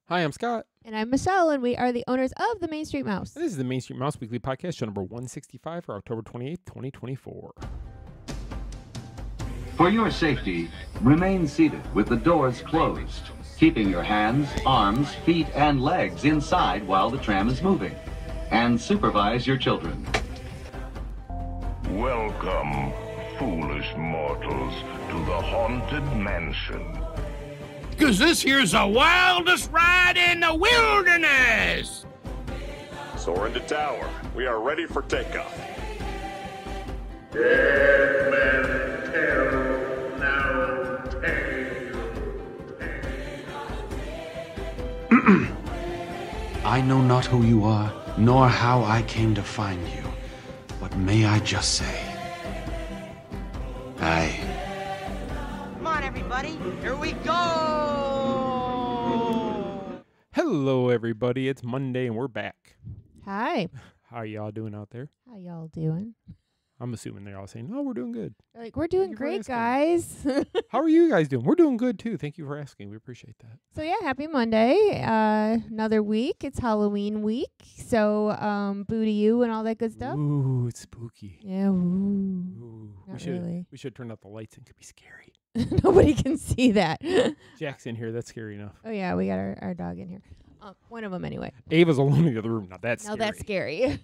Hi, I'm Scott. And I'm Michele, and we are the owners of the Main Street Mouse. And this is the Main Street Mouse Weekly Podcast, show number 165 for October 28th, 2024. For your safety, remain seated with the doors closed, keeping your hands, arms, feet, and legs inside while the tram is moving. And supervise your children. Welcome, foolish mortals, to the Haunted Mansion. 'Cause this here's the wildest ride in the wilderness! Soar into tower. We are ready for takeoff. Dead men tell no tale. I know not who you are, nor how I came to find you. But may I just say, Aye. Come on, everybody. Here we go. Hello, everybody. It's Monday, and we're back. Hi. How are y'all doing out there? How y'all doing? I'm assuming they're all saying, oh, we're doing good. They're like, we're doing Thank you great, for guys. How are you guys doing? We're doing good, too. Thank you for asking. We appreciate that. So, yeah, happy Monday. Another week. It's Halloween week. So, boo to you and all that good stuff. Ooh, it's spooky. Yeah, ooh. Ooh. Not really. We should turn up the lights. It could be scary. Nobody can see that. Jack's in here. That's scary enough. Oh, yeah, we got our dog in here. One of them, anyway. Ava's alone in the other room. Now that's Now scary.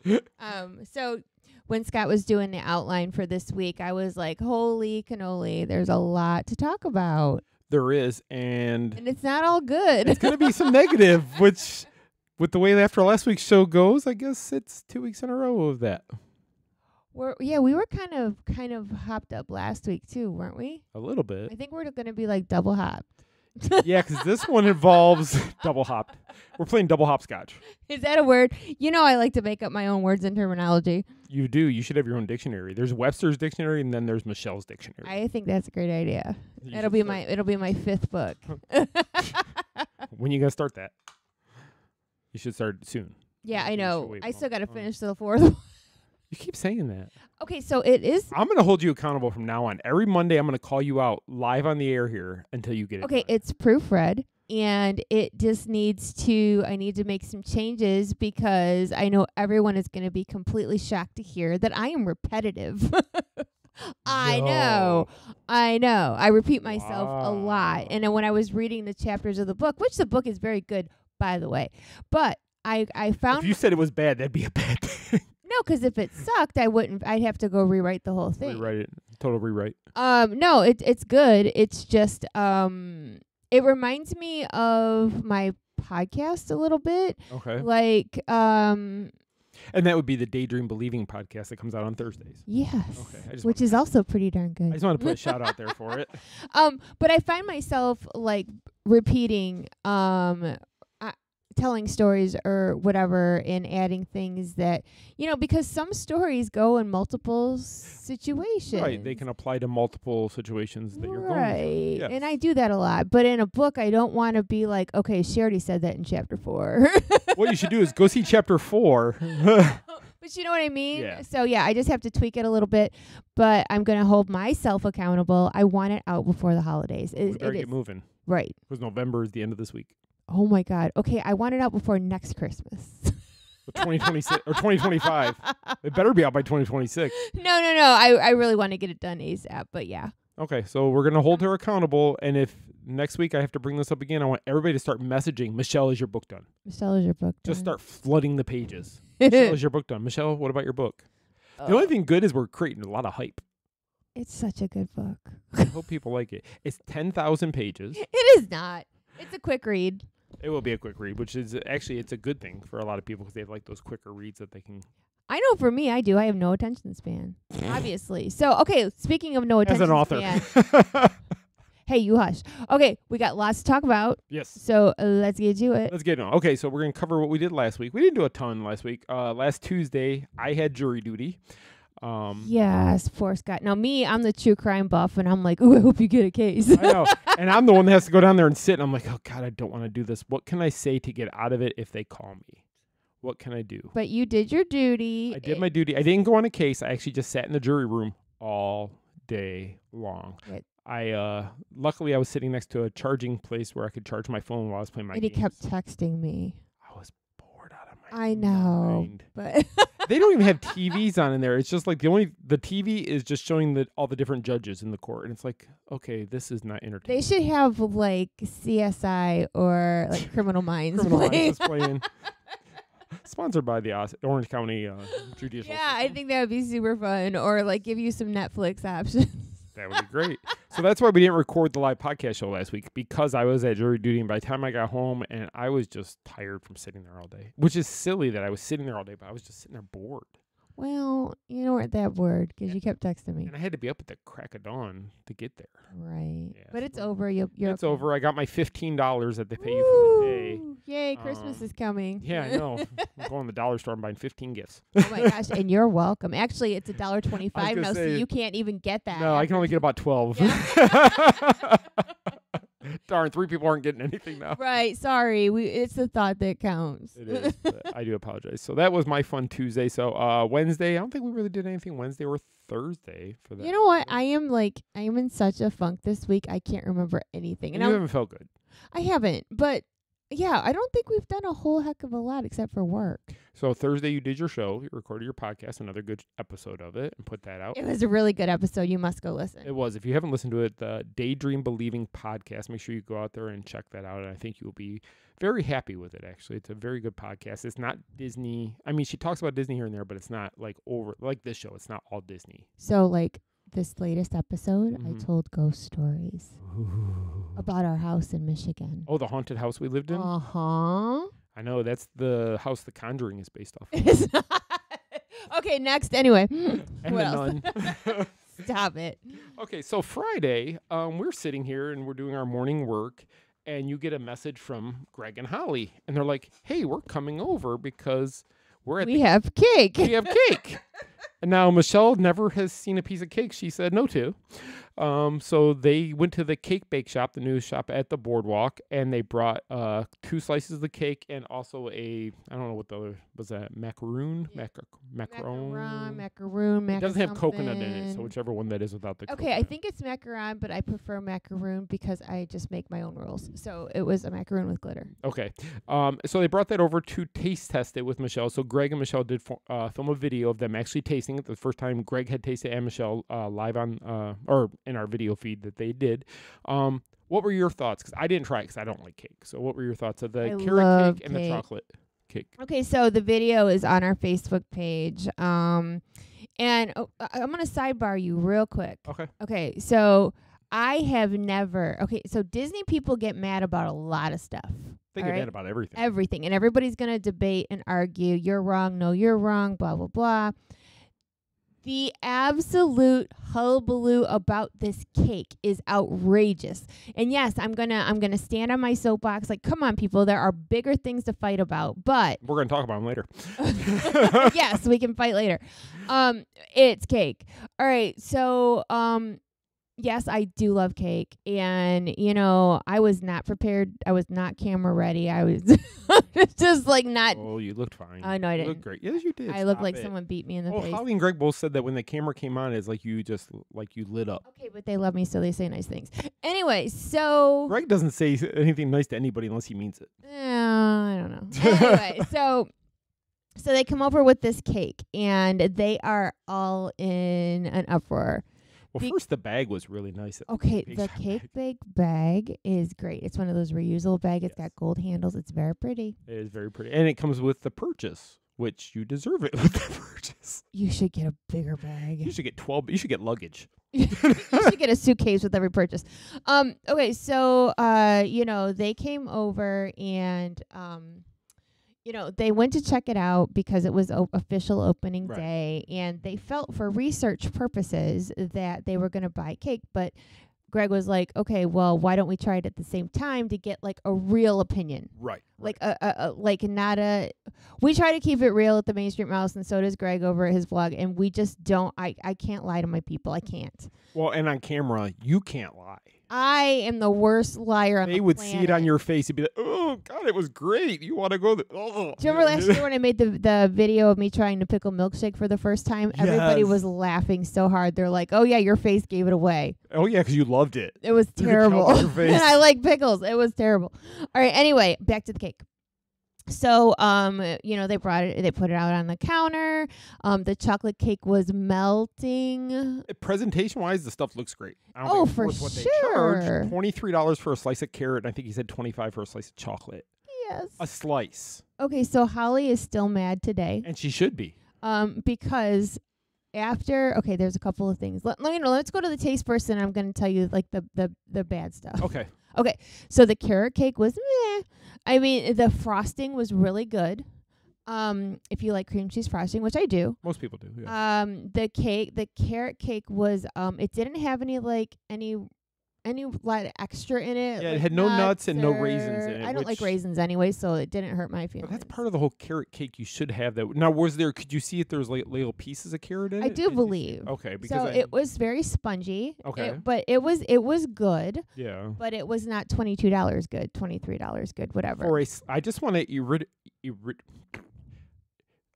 that's scary. So when Scott was doing the outline for this week, I was like, holy cannoli, there's a lot to talk about. There is, and it's not all good. it's going to be some negative, which, with the way after last week's show goes, I guess it's 2 weeks in a row of that. We were kind of hopped up last week too, weren't we? A little bit. I think we're going to be like double hopped. Yeah, because this one involves double hopped. We're playing double hopscotch. Is that a word? You know, I like to make up my own words and terminology. You do. You should have your own dictionary. There's Webster's dictionary, and then there's Michelle's dictionary. I think that's a great idea. You It'll be my fifth book. When you gonna start that? You should start soon. Yeah, I You know. should wait I still got to long. finish the fourth one. You keep saying that. Okay, so it is. I'm going to hold you accountable from now on. Every Monday, I'm going to call you out live on the air here until you get it Okay, done. it's proofread, and it just needs to. I need to make some changes because I know everyone is going to be completely shocked to hear that I am repetitive. I know. I repeat myself a lot, and then when I was reading the chapters of the book, which the book is very good, by the way, but I found. If you said it was bad, that'd be a bad thing. No, because if it sucked, I'd have to go rewrite the whole thing. Rewrite it. Total rewrite. No, it's good. It's just it reminds me of my podcast a little bit. Okay. Like And that would be the Daydream Believing podcast that comes out on Thursdays. yes. Okay. Which is also pretty darn I good. just want to put a shout out there for it. But I find myself like repeating telling stories or whatever and adding things that, because some stories go in multiple situations. Right. They can apply to multiple situations that you're going Right. through. Yes. And I do that a lot. But in a book, I don't want to be like, okay, she already said that in chapter 4. What you should do is go see chapter 4. But you know what I mean? Yeah. So, yeah, I just have to tweak it a little bit. But I'm going to hold myself accountable. I want it out before the holidays. We better get moving. Right. Because November is the end of this week. Oh, my God. Okay, I want it out before next Christmas. 2026 or 2025. It better be out by 2026. No. I really want to get it done ASAP. But, yeah. Okay, so we're going to hold her accountable. And if next week I have to bring this up again, I want everybody to start messaging, Michele, is your book done? Michele, is your book done? Just start flooding the pages. Michele, is your book done? Michele, what about your book? The only thing good is we're creating a lot of hype. It's such a good book. I hope people like it. It's 10,000 pages. It is not. It's a quick read. It will be a quick read, which is actually, it's a good thing for a lot of people because they have like those quicker reads that they can. I know for me, I do. I have no attention span, obviously. So, okay, speaking of no As attention an author. span. Hey, you hush. Okay, we got lots to talk about. Yes. So let's get to it. Let's get on. Okay, so we're going to cover what we did last week. We didn't do a ton last week. Last Tuesday, I had jury duty. Yes, poor Scott. Now, I'm the true crime buff, and I'm like, ooh, I hope you get a case. I know. And I'm the one that has to go down there and sit, and I'm like, oh, God, I don't want to do this. What can I say to get out of it if they call me? What can I do? But you did your duty. I did my duty. I didn't go on a case. I actually just sat in the jury room all day long. Luckily I was sitting next to a charging place where I could charge my phone while I was playing my And games. he kept texting me. I was bored out of my I know, mind. but They don't even have TVs on in there. It's just like the TV is just showing all the different judges in the court, and it's like, okay, this is not entertaining. they should have like CSI or like Criminal Minds. Criminal playing. Minds is playing. Sponsored by the Orange County Judicial. Yeah, I System. think that would be super fun. Or like give you some Netflix options. That would be great. So that's why we didn't record the live podcast show last week, because I was at jury duty, and by the time I got home, and I was just tired from sitting there all day, which is silly that I was sitting there all day, but I was just sitting there bored. Well, you know weren't that bored because you kept texting me. And I had to be up at the crack of dawn to get there. Right. Yeah, But it's so over. You're It's okay. over. I got my $15 that they pay you for the day. Woo! Yay, Christmas is coming. Yeah, I know. I'm going to the dollar store and buying 15 gifts. Oh my gosh, and you're welcome. Actually, it's $1.25 gonna now, so say- you can't even get that. No, I can after only get about 12. Darn, 3 people aren't getting anything now. Right, sorry. It's the thought that counts. It is. But I do apologize. So that was my fun Tuesday. So Wednesday, I don't think we really did anything Wednesday or Thursday for that. You know what? I am in such a funk this week. I can't remember anything. And you haven't felt good. I haven't, but yeah, I don't think we've done a whole heck of a lot except for work. So Thursday you did your show. You recorded your podcast, another good episode of it, and put that out. It was a really good episode. You must go listen. It was. If you haven't listened to it, the Daydream Believing podcast, make sure you go out there and check that out. And I think you'll be very happy with it, actually. It's a very good podcast. It's not Disney. I mean, she talks about Disney here and there, but it's not like this show. It's not all Disney. So, like this latest episode, Mhm. I told ghost stories about our house in Michigan. Oh, the haunted house we lived in? Uh-huh. I know. That's the house The Conjuring is based off of. It's not. Okay, next. Anyway. And What the else? nun. Stop it. Okay, so Friday, we're sitting here and we're doing our morning work, and you get a message from Greg and Holly, and they're like, "Hey, we're coming over because we're at We have cake. we have cake." And now Michele never has seen a piece of cake she said no to. So they went to the cake bake shop, the new shop at the boardwalk, and they brought 2 slices of the cake and also I don't know what the other was, that macaroon? Macaron. Macaroon. It doesn't have coconut in it, so whichever one that is without the Okay, coconut. I think it's macaron, but I prefer macaroon because I just make my own rules. So it was a macaroon with glitter. Okay. So they brought that over to taste test it with Michele. So Greg and Michele did film a video of them actually tasting it. The first time Greg had tasted it and Michele live on or in our video feed that they did. What were your thoughts? Because I didn't try it because I don't like cake. So what were your thoughts of the I carrot love cake and the cake. chocolate cake? Okay, so the video is on our Facebook page. And I'm going to sidebar you real quick. Okay. Okay, so I have never. Okay, so Disney people get mad about a lot of stuff. They all get right? mad about everything. Everything. And everybody's going to debate and argue. You're wrong. No, you're wrong. Blah, blah, blah. The absolute hullabaloo about this cake is outrageous. And yes, I'm gonna stand on my soapbox. Like, come on, people, there are bigger things to fight about. But We're going to talk about them later. yes, we can fight later. It's cake. All right, so yes, I do love cake, and I was not prepared. I was not camera ready. I was just like not. Oh, you looked fine. No, I You didn't. looked great. Yes, you did. I looked Stop like it. someone beat me in the Oh, face. Holly and Greg both said that when the camera came on, it's like you just you lit up. Okay, but they love me, so they say nice things. Anyway, so Greg doesn't say anything nice to anybody unless he means it. I don't know. Anyway, so they come over with this cake, and they are all in an uproar. Well, first the bag was really nice. Okay, Big the shop cake bag. bake bag is great. It's one of those reusable bags. It's got gold handles. It's very pretty. It is very pretty, and it comes with the purchase, which you deserve it with the purchase. You should get a bigger bag. You should get 12. You should get luggage. You should get a suitcase with every purchase. Okay, so they came over and they went to check it out because it was official opening Right. day, and they felt for research purposes that they were going to buy cake, but Greg was like, okay, well, why don't we try it at the same time to get like a real opinion? Right. Like we try to keep it real at the Main Street Mouse, and so does Greg over at his vlog, and we just don't. I can't lie to my people. I can't. Well, and on camera, you can't lie. I am the worst liar on the They would see it on planet. your face. You'd be like, oh. Oh God, it was great. You want to go? Oh. Do you remember last year when I made the video of me trying to pickle milkshake for the first time? Everybody Yes. was laughing so hard. They're like, "Oh yeah, your face gave it away." Oh yeah, because you loved it. It was You could tell terrible. by your face. And I like pickles. It was terrible. All right. Anyway, back to the cake. So, they brought it. They put it out on the counter. The chocolate cake was melting. Presentation-wise, the stuff looks great. I don't Oh, think it's for worth what they sure. charge. $23 for a slice of carrot, and I think he said $25 for a slice of chocolate. Yes. A slice. Okay, so Holly is still mad today. And she should be. Because there's a couple of things. Let's go to the taste first, and I'm going to tell you like the bad stuff. Okay. Okay, so the carrot cake was meh. I mean, the frosting was really good. If you like cream cheese frosting, which I do. Most people do. Yeah. The carrot cake was it didn't have any lot of extra in it. Yeah, it like had no nuts and no or- raisins in it, I don't like which- raisins anyway, so it didn't hurt my feelings. But that's part of the whole carrot cake. You should have that. Now, could you see if there was like little pieces of carrot in it? I do believe. Okay, because So it was very spongy. Okay. But it was good. Yeah. But it was not $22 good, $23 good, whatever. I just want to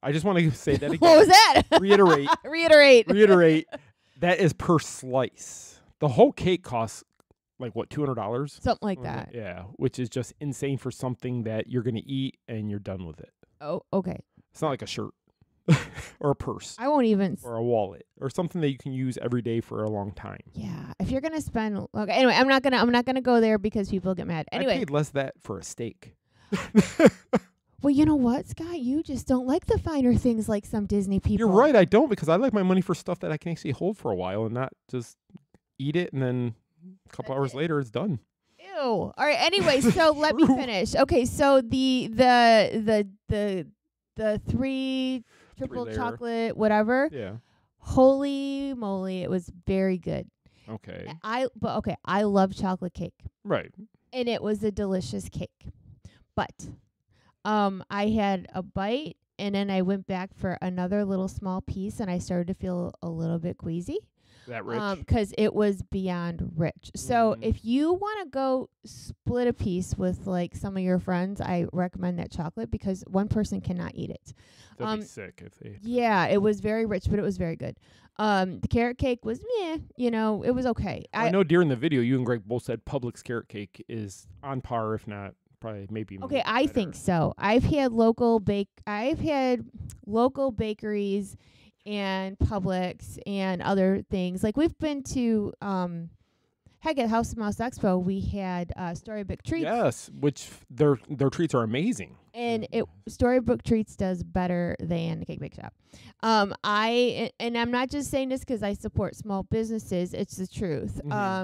I just want to say that again. What was that? Reiterate. Reiterate. That is per slice. The whole cake costs like what, $200? Something like that. Yeah, which is just insane for something that you're going to eat and you're done with it. Oh, okay. It's not like a shirt or a purse I won't even. or a wallet or something that you can use every day for a long time. Yeah, if you're gonna spend. Okay. Anyway, I'm not gonna go there because people get mad. I Anyway, paid less that for a steak. well, you know what, Scott? You just don't like the finer things like some Disney people. You're right, I don't, because I like my money for stuff that I can actually hold for a while and not just eat it and then a couple hours later it's done. Ew. All right. Anyway, so let me finish. Okay. So the 3 triple Three-layer. chocolate whatever. Yeah. Holy moly, it was very good. Okay. I love chocolate cake. Right. And it was a delicious cake. But I had a bite and then I went back for another little small piece and I started to feel a little bit queasy. That rich. Because it was beyond rich. So if you want to go split a piece with like some of your friends, I recommend that chocolate because one person cannot eat it. They'll be sick if they. Yeah, it was very rich, but it was very good. The carrot cake was meh. It was okay. I know during the video you and Greg both said Publix carrot cake is on par, if not probably maybe. Okay, I think so. I've had local bakeries and Publix and other things. Like we've been to at House of Mouse Expo, we had Storybook Treats. Yes, which their treats are amazing. And Storybook Treats does better than the Cake Bake Shop. I'm not just saying this because I support small businesses. It's the truth.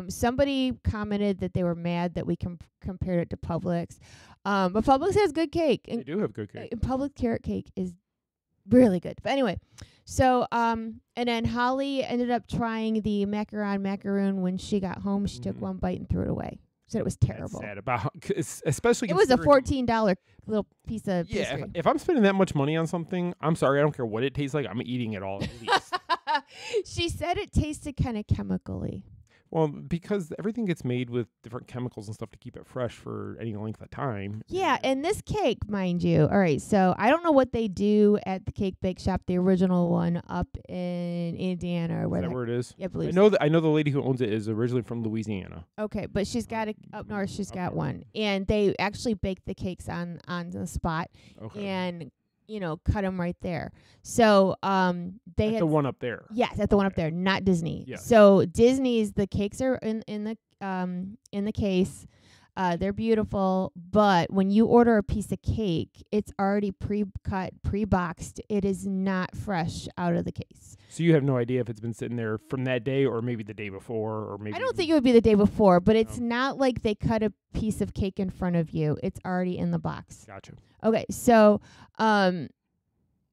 Somebody commented that they were mad that we compared it to Publix. But Publix has good cake. They do have good cake. Publix carrot cake is really good. But anyway, so and then Holly ended up trying the macaroon when she got home. She took one bite and threw it away. Said it was terrible. That's sad about, especially. It was a $14 little piece of pastry. Yeah, if I'm spending that much money on something, I'm sorry, I don't care what it tastes like. I'm eating it all at least. She said it tasted kind of chemically. Well, because everything gets made with different chemicals and stuff to keep it fresh for any length of time. Yeah, and this cake, mind you. All right, so I don't know what they do at the Cake Bake Shop, the original one up in Indiana or Is that where it is? Yeah, I believe I know the lady who owns it is originally from Louisiana. Okay, but she's got it up north. She's got one, and they actually bake the cakes on the spot, and cut them right there. So they had the one up there. Yes, at the one up there, not Disney. Yes. So Disney's the cakes are in the case. They're beautiful, but when you order a piece of cake, it's already pre-cut, pre-boxed. It is not fresh out of the case. So you have no idea if it's been sitting there from that day or maybe the day before or maybe. I don't think it would be the day before, but it's not like they cut a piece of cake in front of you. It's already in the box. Gotcha. Okay, so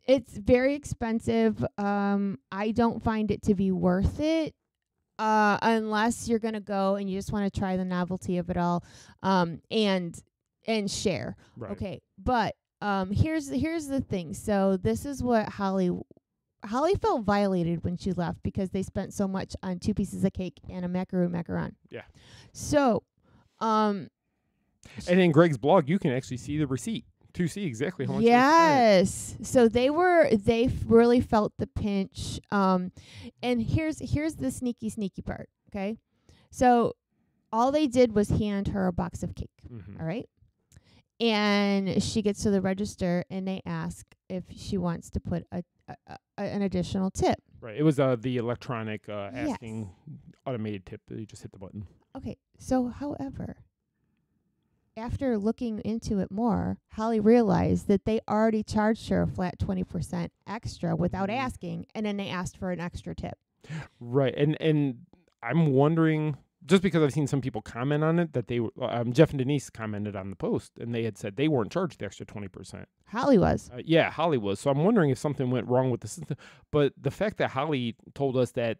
it's very expensive. I don't find it to be worth it. Unless you're gonna go and you just want to try the novelty of it all, and share. Right. Okay, but here's the thing. So this is what Holly felt violated when she left because they spent so much on 2 pieces of cake and a macaron. Yeah. So, And in Greg's blog, you can actually see the receipt to see exactly how much. Yes. So they really felt the pinch. And here's the sneaky part. Okay. So all they did was hand her a box of cake. Mm-hmm. All right. And she gets to the register and they ask if she wants to put an additional tip. Right. It was the electronic asking automated tip. You just hit the button. Okay. So, however, after looking into it more, Holly realized that they already charged her a flat 20% extra without asking, and then they asked for an extra tip. Right. And I'm wondering, just because I've seen some people comment on it, that they Jeff and Denise commented on the post, and they had said they weren't charged the extra 20%. Holly was. Yeah, Holly was. So I'm wondering if something went wrong with the system. But the fact that Holly told us that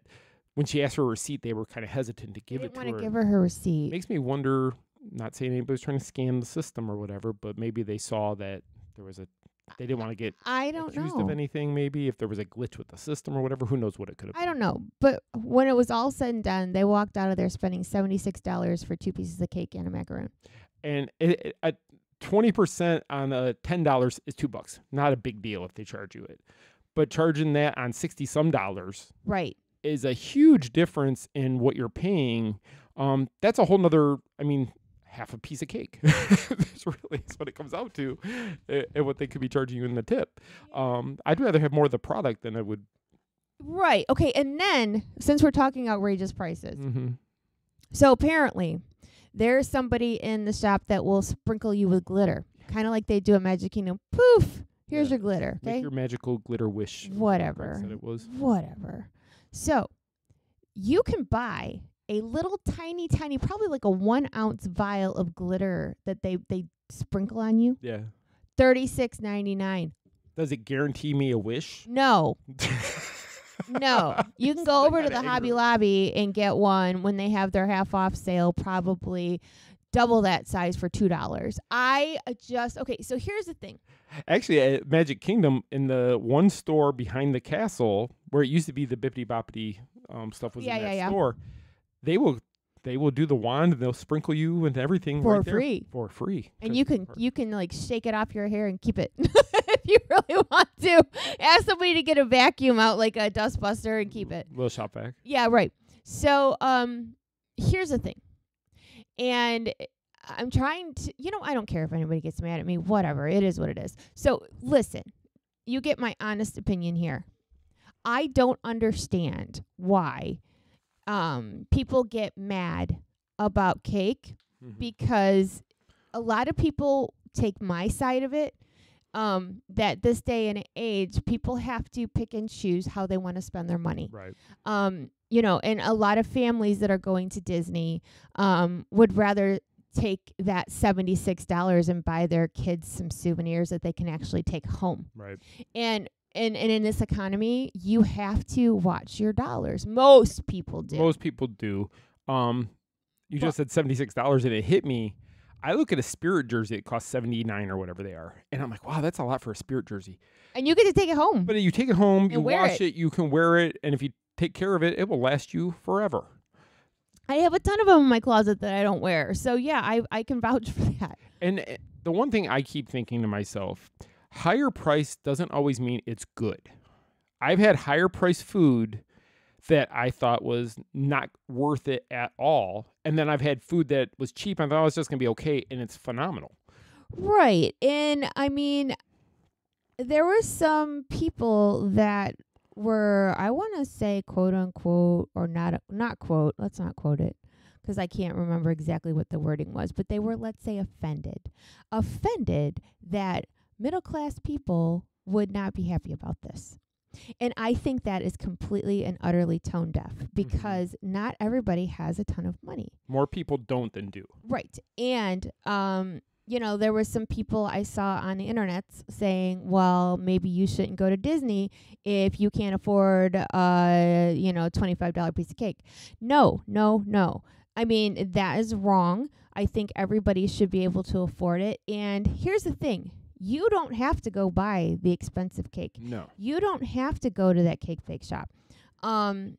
when she asked for a receipt, they were kind of hesitant to give it to her. They didn't want to give her her receipt. Makes me wonder, not saying anybody's trying to scam the system or whatever, but maybe they saw that there was they didn't want to get accused of anything, maybe, if there was a glitch with the system or whatever. Who knows what it could have been. I don't know. But when it was all said and done, they walked out of there spending $76 for 2 pieces of cake and a macaroon. And at 20% on $10 is $2. Not a big deal if they charge you it. But charging that on $60-some, right, is a huge difference in what you're paying. That's a whole nother, half a piece of cake. That's what it comes out to, and what they could be charging you in the tip. I'd rather have more of the product than I would. Right. Okay. And then, since we're talking outrageous prices, mm-hmm. So apparently there's somebody in the shop that will sprinkle you with glitter, kind of like they do at Magic Kingdom. Poof! Here's your glitter. Okay. Make your magical glitter wish. Whatever. Said it was. Whatever. So you can buy a little tiny, probably like a 1 ounce vial of glitter that they sprinkle on you. Yeah. $36.99. Does it guarantee me a wish? No. No. You can go over to the Hobby Lobby and get one when they have their half off sale, probably double that size for $2. Okay, so here's the thing. Actually, at Magic Kingdom, in the one store behind the castle, where it used to be the Bippity Boppity stuff was in that store, they will do the wand and they'll sprinkle you and everything for right free. For free. And you can like shake it off your hair and keep it if you really want to. Ask somebody to get a vacuum out like a dustbuster and keep it. Little shop vac. Yeah, right. So here's the thing. And I'm trying to, I don't care if anybody gets mad at me, whatever. It is what it is. So listen, you get my honest opinion here. I don't understand why people get mad about cake, because a lot of people take my side of it, that this day and age, people have to pick and choose how they want to spend their money. Right. And a lot of families that are going to Disney would rather take that $76 and buy their kids some souvenirs that they can actually take home. Right. And in this economy, you have to watch your dollars. Most people do. You just said $76 and it hit me. I look at a Spirit jersey, it costs $79 or whatever they are. And I'm like, wow, that's a lot for a Spirit jersey. And you get to take it home. But you take it home, and you wash it, you can wear it, and if you take care of it, it will last you forever. I have a ton of them in my closet that I don't wear. So, yeah, I can vouch for that. And the one thing I keep thinking to myself, higher price doesn't always mean it's good. I've had higher price food that I thought was not worth it at all. And then I've had food that was cheap and I thought it was just going to be okay, and it's phenomenal. Right. And, there were some people that were, I want to say, quote unquote, or not quote, let's not quote it, because I can't remember exactly what the wording was, but they were, let's say, offended that middle class people would not be happy about this. And I think that is completely and utterly tone deaf, because not everybody has a ton of money. More people don't than do. Right. And, there were some people I saw on the internet saying, well, maybe you shouldn't go to Disney if you can't afford, $25 piece of cake. No. I mean, that is wrong. I think everybody should be able to afford it. And here's the thing. You don't have to go buy the expensive cake. No. You don't have to go to that cake bake shop. And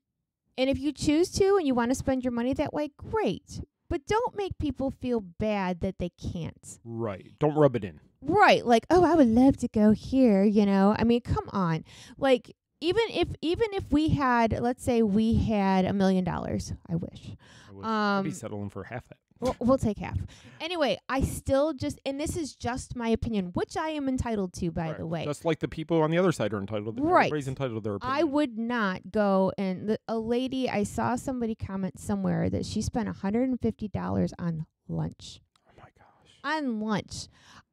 if you choose to and you want to spend your money that way, great. but don't make people feel bad that they can't. Right. Don't rub it in. Right. Like, oh, I would love to go here, you know. I mean, come on. Like, even if we had, let's say we had $1 million, I wish. I'd be settling for half that. We'll take half. Anyway, I still and this is just my opinion, which I am entitled to, by the way. Just like the people on the other side are entitled. Right. Everybody's entitled to their opinion. I would not go and a lady, I saw somebody comment somewhere that she spent $150 on lunch. Oh my gosh. On lunch.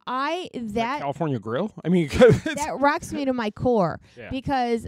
That California Grill? I mean, that rocks me to my core because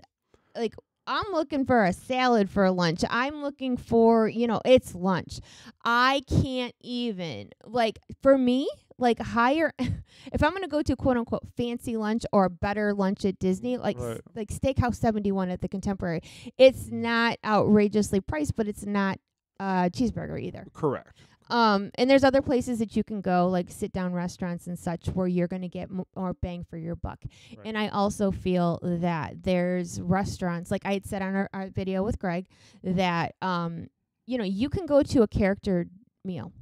like I'm looking for a salad for lunch. I'm looking for, it's lunch. I can't even, like, for me, like, higher, if I'm going to go to quote unquote fancy lunch or a better lunch at Disney, like Steakhouse 71 at the Contemporary, it's not outrageously priced, but it's not cheeseburger either. Correct. And there's other places that you can go, like sit-down restaurants and such, where you're going to get more bang for your buck. Right. And I also feel that there's restaurants, like I had said on our video with Greg, that you can go to a character meal,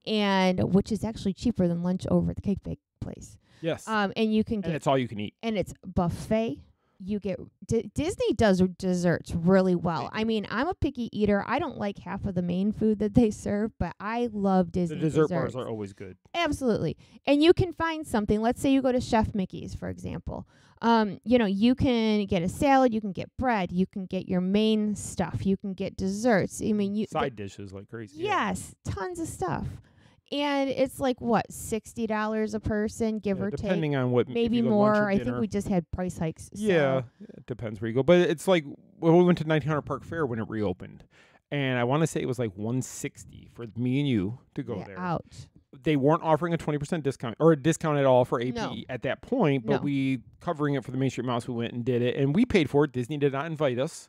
and which is actually cheaper than lunch over at the cake bake place. Yes. And you can get, and it's all you can eat, and it's buffet. You get Disney does desserts really well. I mean, I'm a picky eater. I don't like half of the main food that they serve, but I love Disney desserts. The dessert desserts. bars are always good. Absolutely. And you can find something. Let's say you go to Chef Mickey's, for example. You can get a salad, you can get bread, you can get your main stuff, you can get desserts. I mean, side dishes like crazy. Yes, tons of stuff. And it's like, what, $60 a person, give or take? Depending on what. Maybe more. I think we just had price hikes. Yeah, it depends where you go. But it's like, we went to 1900 Park Fair when it reopened. And I want to say it was like $160 for me and you to go there. Ouch. They weren't offering a 20% discount or a discount at all for AP at that point. But we, covering it for the Main Street Mouse, we went and did it. And we paid for it. Disney did not invite us.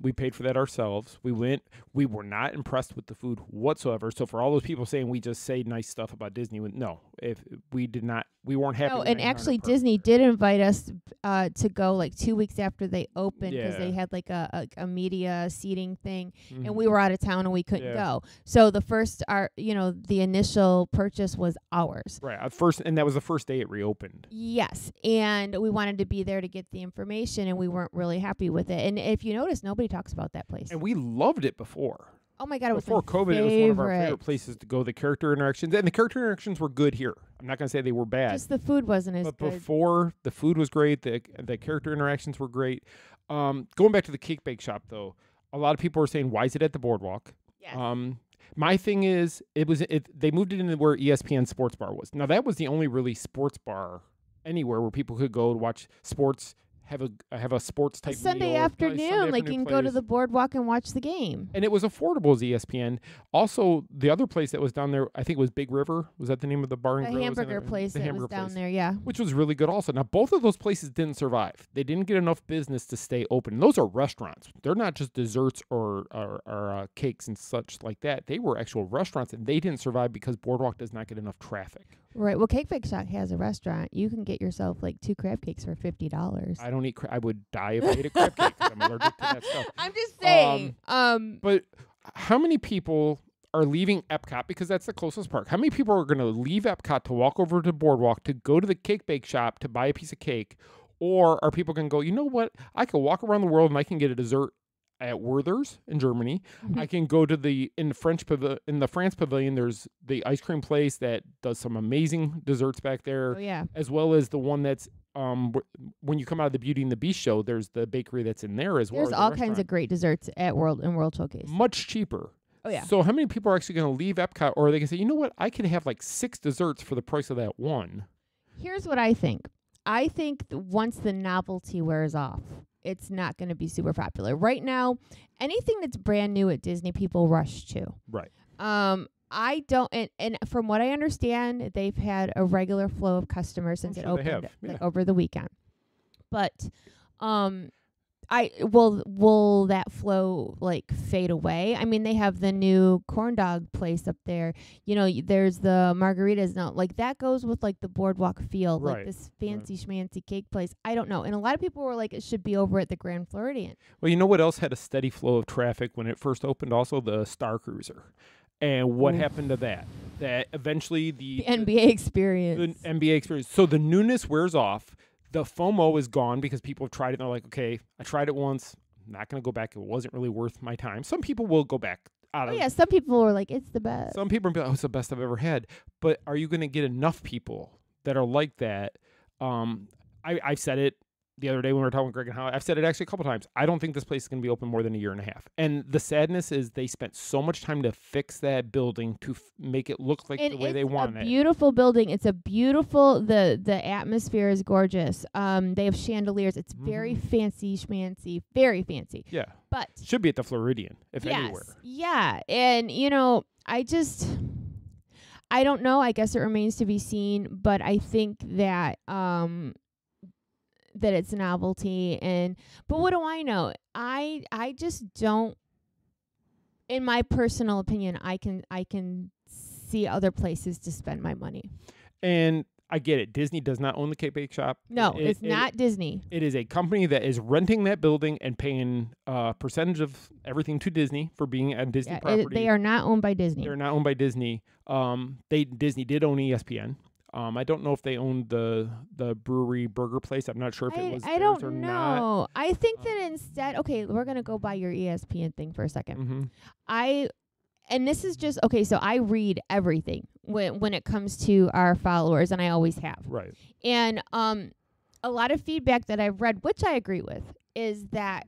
We paid for that ourselves. We went. We were not impressed with the food whatsoever. So for all those people saying we just say nice stuff about Disney, no, if we did not, we weren't happy. No, and actually Disney did invite us to go like 2 weeks after they opened, because they had like a media seating thing, and we were out of town and we couldn't go. So the first, the initial purchase was ours. Right, and that was the first day it reopened. Yes, and we wanted to be there to get the information, and we weren't really happy with it. And if you notice, nobody talks about that place. And we loved it before. Oh my God! It before was COVID, it was one of our favorite places to go. The character interactions, and the character interactions were good here. I'm not going to say they were bad. Just the food wasn't as good. But before, the food was great. The character interactions were great. Going back to the cake bake shop, though, a lot of people are saying, "Why is it at the boardwalk?" Yes. My thing is, they moved it into where ESPN Sports Bar was. Now that was the only really sports bar anywhere where people could go to watch sports. Have a sports type Sunday afternoon, like you can go to the boardwalk and watch the game. And it was affordable as ESPN. Also, the other place that was down there, I think it was Big River. Was that the name of the bar and grill? The hamburger place that was down there, yeah. Which was really good also. Now, both of those places didn't survive. They didn't get enough business to stay open. And those are restaurants. They're not just desserts or cakes and such like that. They were actual restaurants, and they didn't survive because Boardwalk does not get enough traffic. Right. Well, Cake Bake Shop has a restaurant. You can get yourself like 2 crab cakes for $50. I don't eat. I would die if I ate a crab cake because I'm allergic to that stuff. I'm just saying. But how many people are leaving Epcot, because that's the closest park? How many people are going to leave Epcot to walk over to Boardwalk to go to the Cake Bake Shop to buy a piece of cake? Or are people going to go, you know what? I could walk around the world and I can get a dessert at Werther's in Germany. I can go to in the France Pavilion. There's the ice cream place that does some amazing desserts back there. Oh yeah. As well as the one that's when you come out of the Beauty and the Beast show, there's the bakery that's in there as well. There's all kinds of great desserts at World Showcase. Much cheaper. Oh yeah. So how many people are actually going to leave Epcot, or they can say, you know what, I could have like 6 desserts for the price of that one? Here's what I think. I think once the novelty wears off, it's not going to be super popular. Right now, anything that's brand new at Disney, people rush to. Right. I don't, and from what I understand, they've had a regular flow of customers since it opened over the weekend. But, will that flow like fade away? I mean, they have the new corn dog place up there. You know, there's the margaritas now. Like that goes with like the boardwalk feel, like this fancy schmancy cake place. I don't know. And a lot of people were like, it should be over at the Grand Floridian. Well, you know what else had a steady flow of traffic when it first opened? Also, the Star Cruiser. And what happened to that? That eventually the NBA experience. The NBA experience. So the newness wears off. The FOMO is gone because people have tried it and they're like, okay, I tried it once. I'm not going to go back. It wasn't really worth my time. Some people will go back. Some people are like, it's the best. Some people are like, oh, it's the best I've ever had. But are you going to get enough people that are like that? I said it the other day when we were talking with Greg and Holly. I've said it actually a couple times. I don't think this place is going to be open more than a year and a half. And the sadness is they spent so much time to fix that building to make it look like the way they wanted it. It's a beautiful building. It's a beautiful, the atmosphere is gorgeous. They have chandeliers. It's very fancy schmancy, very fancy. Yeah. But should be at the Floridian, if anywhere. Yeah. And, I don't know. I guess it remains to be seen. But I think that that it's novelty. But what do I know? I just don't. In my personal opinion, I can see other places to spend my money. And I get it. Disney does not own the Cake Bake Shop. No, it's not Disney. It is a company that is renting that building and paying a percentage of everything to Disney for being a Disney property. They are not owned by Disney. They're not owned by Disney. Disney did own ESPN. I don't know if they owned the brewery burger place. I'm not sure if it was theirs or not. I don't know. I think that instead, okay, we're going to go by your ESPN thing for a second. And this is just, okay, so I read everything when it comes to our followers, and I always have. Right. And a lot of feedback that I've read, which I agree with, is that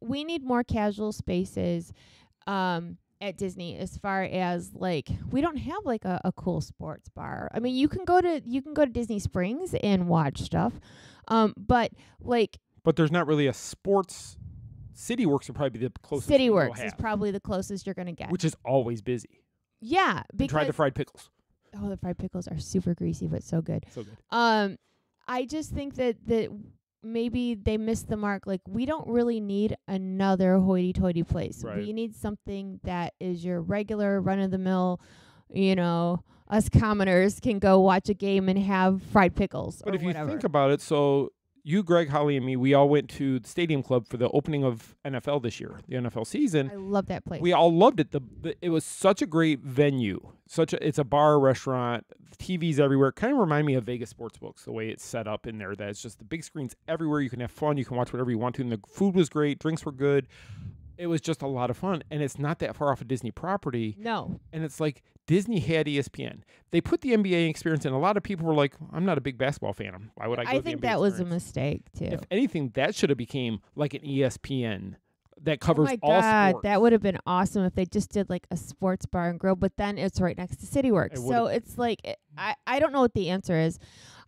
we need more casual spaces at Disney as far as, like, we don't have, like, a cool sports bar. I mean, you can go to Disney Springs and watch stuff, but there's not really a sports. City Works would probably be the closest. City Works is probably the closest you're going to get. Which is always busy. Yeah. Because try the fried pickles. Oh, the fried pickles are super greasy, but so good. So good. I just think that maybe they missed the mark. Like, we don't really need another hoity-toity place. Right. We need something that is your regular run-of-the-mill, us commoners can go watch a game and have fried pickles. But if whatever. You think about it, so you, Greg, Holly, and me, we all went to the Stadium Club for the opening of NFL this year, the NFL season. I love that place. We all loved it. It was such a great venue. It's a bar, restaurant, TVs everywhere. Kind of remind me of Vegas Sportsbooks, the way it's set up in there. That it's just the big screens everywhere. You can have fun. You can watch whatever you want to. And the food was great. Drinks were good. It was just a lot of fun. And it's not that far off a Disney property. No. And it's like Disney had ESPN. They put the NBA experience in. A lot of people were like, I'm not a big basketball fan. Why would I go to the NBA think that was a experience? mistake, too. If anything, that should have became like an ESPN that covers all Oh, my God. sports. That would have been awesome if they just did, like, a sports bar and grill, but then it's right next to City Works. So it's like, I don't know what the answer is.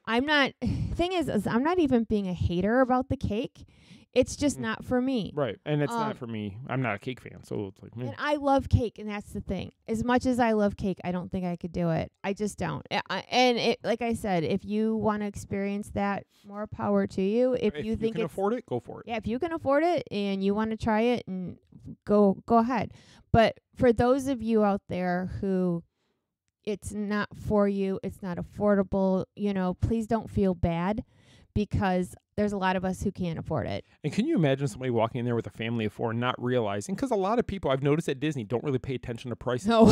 Thing is I'm not even being a hater about the cake. It's just not for me. Right. And it's not for me. I'm not a cake fan, so it's like, And I love cake, and that's the thing. As much as I love cake, I don't think I could do it. I just don't. Like I said, if you want to experience that, more power to you. If you think you can afford it, go for it. Yeah, if you can afford it and you want to try it, and go ahead. But for those of you out there who it's not for you, it's not affordable, please don't feel bad, because there's a lot of us who can't afford it. And can you imagine somebody walking in there with a family of four and not realizing? Because a lot of people I've noticed at Disney don't really pay attention to prices. No.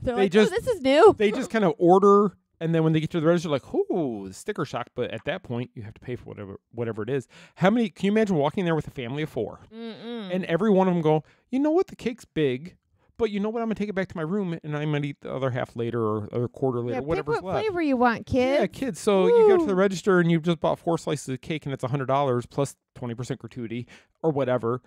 They're like, this is new. They just kind of order, and then when they get to the register, like, ooh, sticker shock. But at that point, you have to pay for whatever it is. Can you imagine walking there with a family of four? And every one of them go, you know what, the cake's big, but you know what, I'm going to take it back to my room, and I might eat the other half later or a quarter later, whatever's pick what left. flavor you want, kids. Yeah, kids. So you go to the register, and you've just bought 4 slices of cake, and it's $100 plus 20% gratuity or whatever.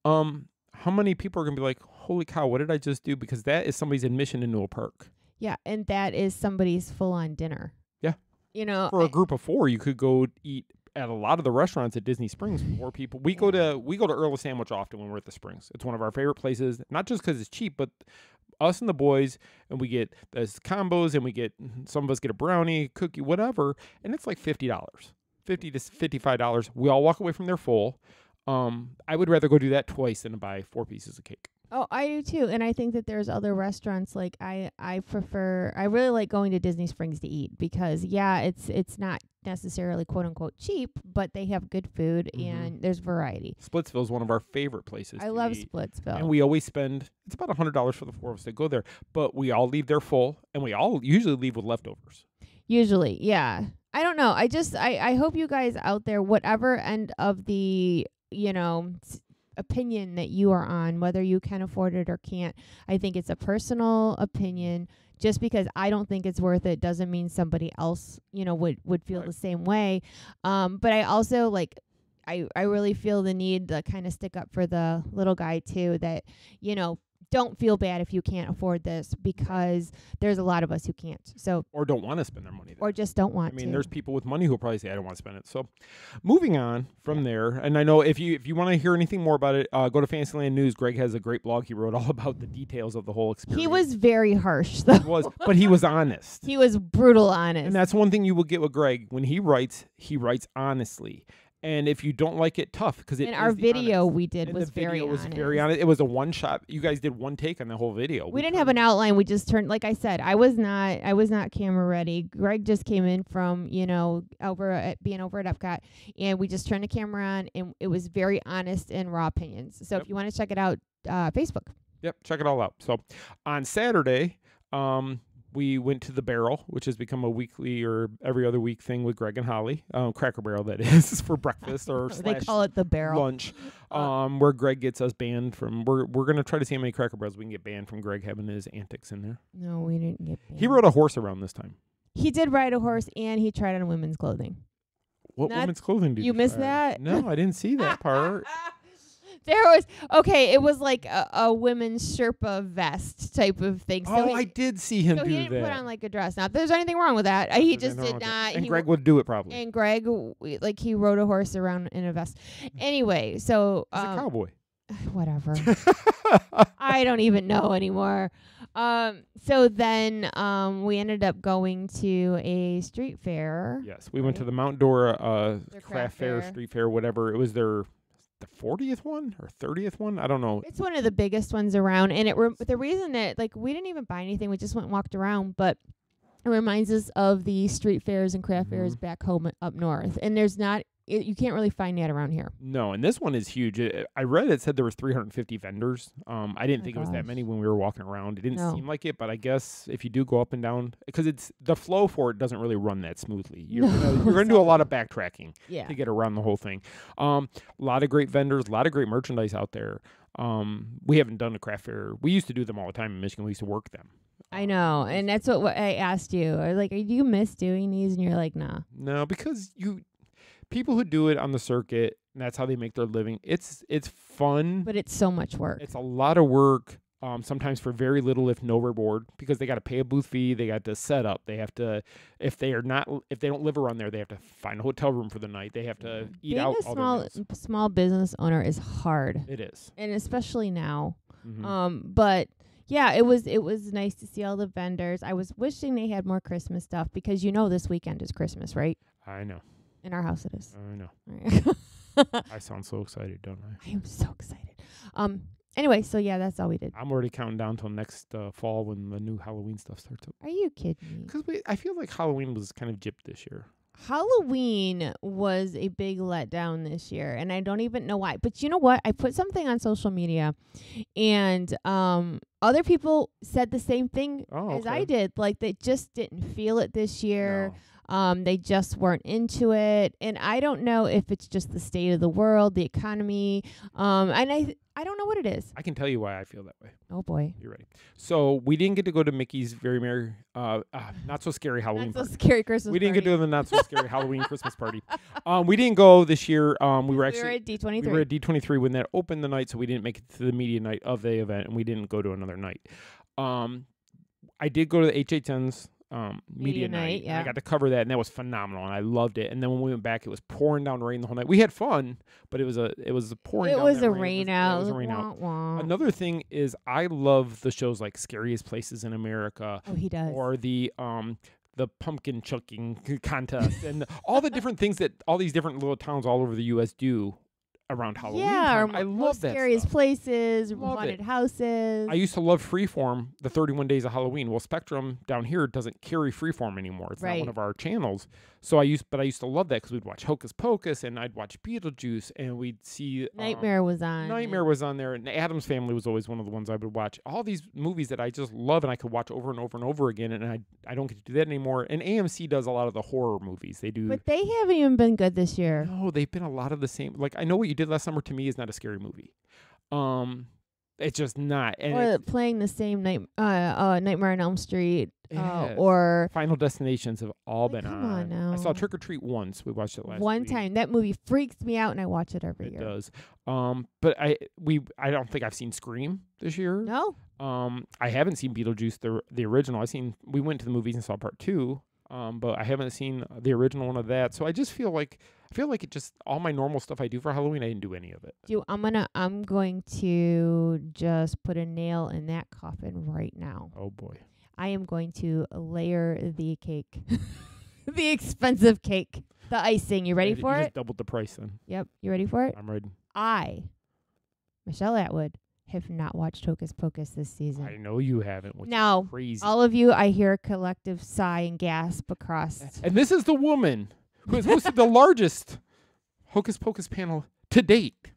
How many people are going to be like, holy cow, what did I just do? Because that is somebody's admission into a park. Yeah, and that is somebody's full-on dinner. Yeah. For a group of 4, you could go eat at a lot of the restaurants at Disney Springs. 4 people. We go to Earl Sandwich often when we're at the Springs. It's one of our favorite places, not just because it's cheap, but us and the boys, and we get those combos, and some of us get a brownie, cookie, whatever, and it's like $50, $50 to $55. We all walk away from there full. I would rather go do that twice than to buy 4 pieces of cake. Oh, I do too. And I think that there's other restaurants, like I really like going to Disney Springs to eat, because it's not necessarily quote unquote cheap, but they have good food and there's variety. Splitsville is one of our favorite places. I love Splitsville. And we always spend, it's about $100 for the 4 of us that go there, but we all leave there full, and we all usually leave with leftovers. Usually, yeah. I don't know. I hope you guys out there, whatever end of the, opinion that you are on, whether you can afford it or can't, I think it's a personal opinion. Just because I don't think it's worth it doesn't mean somebody else, would feel the same way. But I also I really feel the need to kind of stick up for the little guy too, that, don't feel bad if you can't afford this, because there's a lot of us who can't. So or don't want to spend their money there. Or just don't want to. I mean, there's people with money who will probably say, I don't want to spend it. So moving on from there, and I know if you want to hear anything more about it, go to Fantasyland News. Greg has a great blog. He wrote all about the details of the whole experience. He was very harsh, though. But he was honest. He was brutal honest. And that's one thing you will get with Greg. When he writes honestly. And if you don't like it, tough, because it. And our video we did was very honest. The video was very honest. It was a one shot. You guys did one take on the whole video. We didn't have an outline. We just turned. Like I said, I was not camera ready. Greg just came in from being over at Epcot, and we just turned the camera on, and it was very honest and raw opinions. So if you want to check it out, Facebook. Yep, check it all out. So on Saturday, we went to the Barrel, which has become a weekly or every other week thing with Greg and Holly. Cracker Barrel, that is, for breakfast or they call it the Barrel lunch. Where Greg gets us banned from. We're going to try to see how many Cracker Barrels we can get banned from Greg having his antics in there. No, we didn't get banned. He rode a horse around this time. He did ride a horse, and he tried on women's clothing. What women's clothing did you miss try? that? No, I didn't see that part. It was like a women's Sherpa vest type of thing. So I did see him do that. So he didn't put on like a dress. Now, if there's anything wrong with that, he just did not. And Greg would do it probably. And Greg, he rode a horse around in a vest. Anyway, so he's a cowboy. Whatever. I don't even know anymore. So then we ended up going to a street fair. Yes, we went to the Mount Dora craft fair, street fair, whatever. It was the 40th one or 30th one? I don't know. It's one of the biggest ones around, and the reason that we didn't even buy anything, we just went and walked around, but it reminds us of the street fairs and craft fairs back home up north, and there's not. You can't really find that around here. No, and this one is huge. I read it said there was 350 vendors. I didn't think it was that many when we were walking around. It didn't seem like it, but I guess if you do go up and down, because the flow for it doesn't really run that smoothly. You're going to do a lot of backtracking to get around the whole thing. A lot of great vendors, a lot of great merchandise out there. We haven't done a craft fair. We used to do them all the time in Michigan. We used to work them. I know, and that's what I asked you. I was like, do you miss doing these? And you're like, nah. No, because people who do it on the circuit, and that's how they make their living. It's fun, but it's so much work. It's a lot of work. Sometimes for very little, if no reward, because they got to pay a booth fee. They got to set up. They have to, if they don't live around there, they have to find a hotel room for the night. They have to eat out. Being a small business owner is hard. It is, and especially now. But yeah, it was nice to see all the vendors. I was wishing they had more Christmas stuff, because this weekend is Christmas, right? I know. In our house, it is. I know. I sound so excited, don't I? I am so excited. Anyway, so yeah, that's all we did. I'm already counting down till next fall when the new Halloween stuff starts up. Are you kidding me? Because I feel like Halloween was kind of gypped this year. Halloween was a big letdown this year, and I don't even know why. But you know what? I put something on social media, and other people said the same thing as I did. Like, they just didn't feel it this year. No. They just weren't into it. And I don't know if it's just the state of the world, the economy. And I don't know what it is. I can tell you why I feel that way. Oh, boy. You're ready. So we didn't get to go to Mickey's Very Merry, Not So Scary Halloween party. Not So Scary Christmas We didn't party. get to the Not So Scary Halloween Christmas party. We didn't go this year. We were at D23. We were at D23 when that opened the night, so we didn't make it to the media night of the event, and we didn't go to another night. I did go to the HHN's media night. Yeah. And I got to cover that, and that was phenomenal, and I loved it. And then when we went back, it was pouring down rain the whole night. We had fun, but it was a pouring. It down was that a rain. rain out. It was a rain out. Another thing is I love the shows like Scariest Places in America. Oh, he does. Or the pumpkin chucking contest and all the different things that all these different little towns all over the U.S. do. around Halloween Yeah, time. or I love most that scariest stuff. places, Love haunted it. houses. I used to love Freeform, the 31 Days of Halloween. Well, Spectrum down here doesn't carry Freeform anymore. It's not Right. one of our channels. So I used to love that because we'd watch Hocus Pocus and I'd watch Beetlejuice and we'd see Nightmare was on. Nightmare was on there, and Addams Family was always one of the ones I would watch. All these movies that I just love and I could watch over and over and over again, and I don't get to do that anymore. And AMC does a lot of the horror movies. They do. But they haven't even been good this year. No, they've been a lot of the same. Like, I Know What You Did Last Summer to me is not a scary movie. It's just not. And Or playing the same Nightmare on Elm Street. Yes. Or Final Destinations have all been come on now. I saw Trick or Treat once. We watched it last one week. time. That movie freaks me out, and I watch it every It year. does. But I don't think I've seen Scream this year. No. I haven't seen Beetlejuice the original. We went to the movies and saw part 2. But I haven't seen the original one of that. So I just feel like it just all my normal stuff I do for Halloween, I didn't do any of it. I'm going to just put a nail in that coffin right now. Oh boy. I am going to layer the cake. The expensive cake. The icing. You ready for You it? just doubled the price then. Yep. You ready for it? I'm ready. Michele Atwood, have not watched Hocus Pocus this season. I know you haven't, which Now, is crazy. all of you, I hear a collective sigh and gasp across. And this is the woman who has hosted the largest Hocus Pocus panel to date.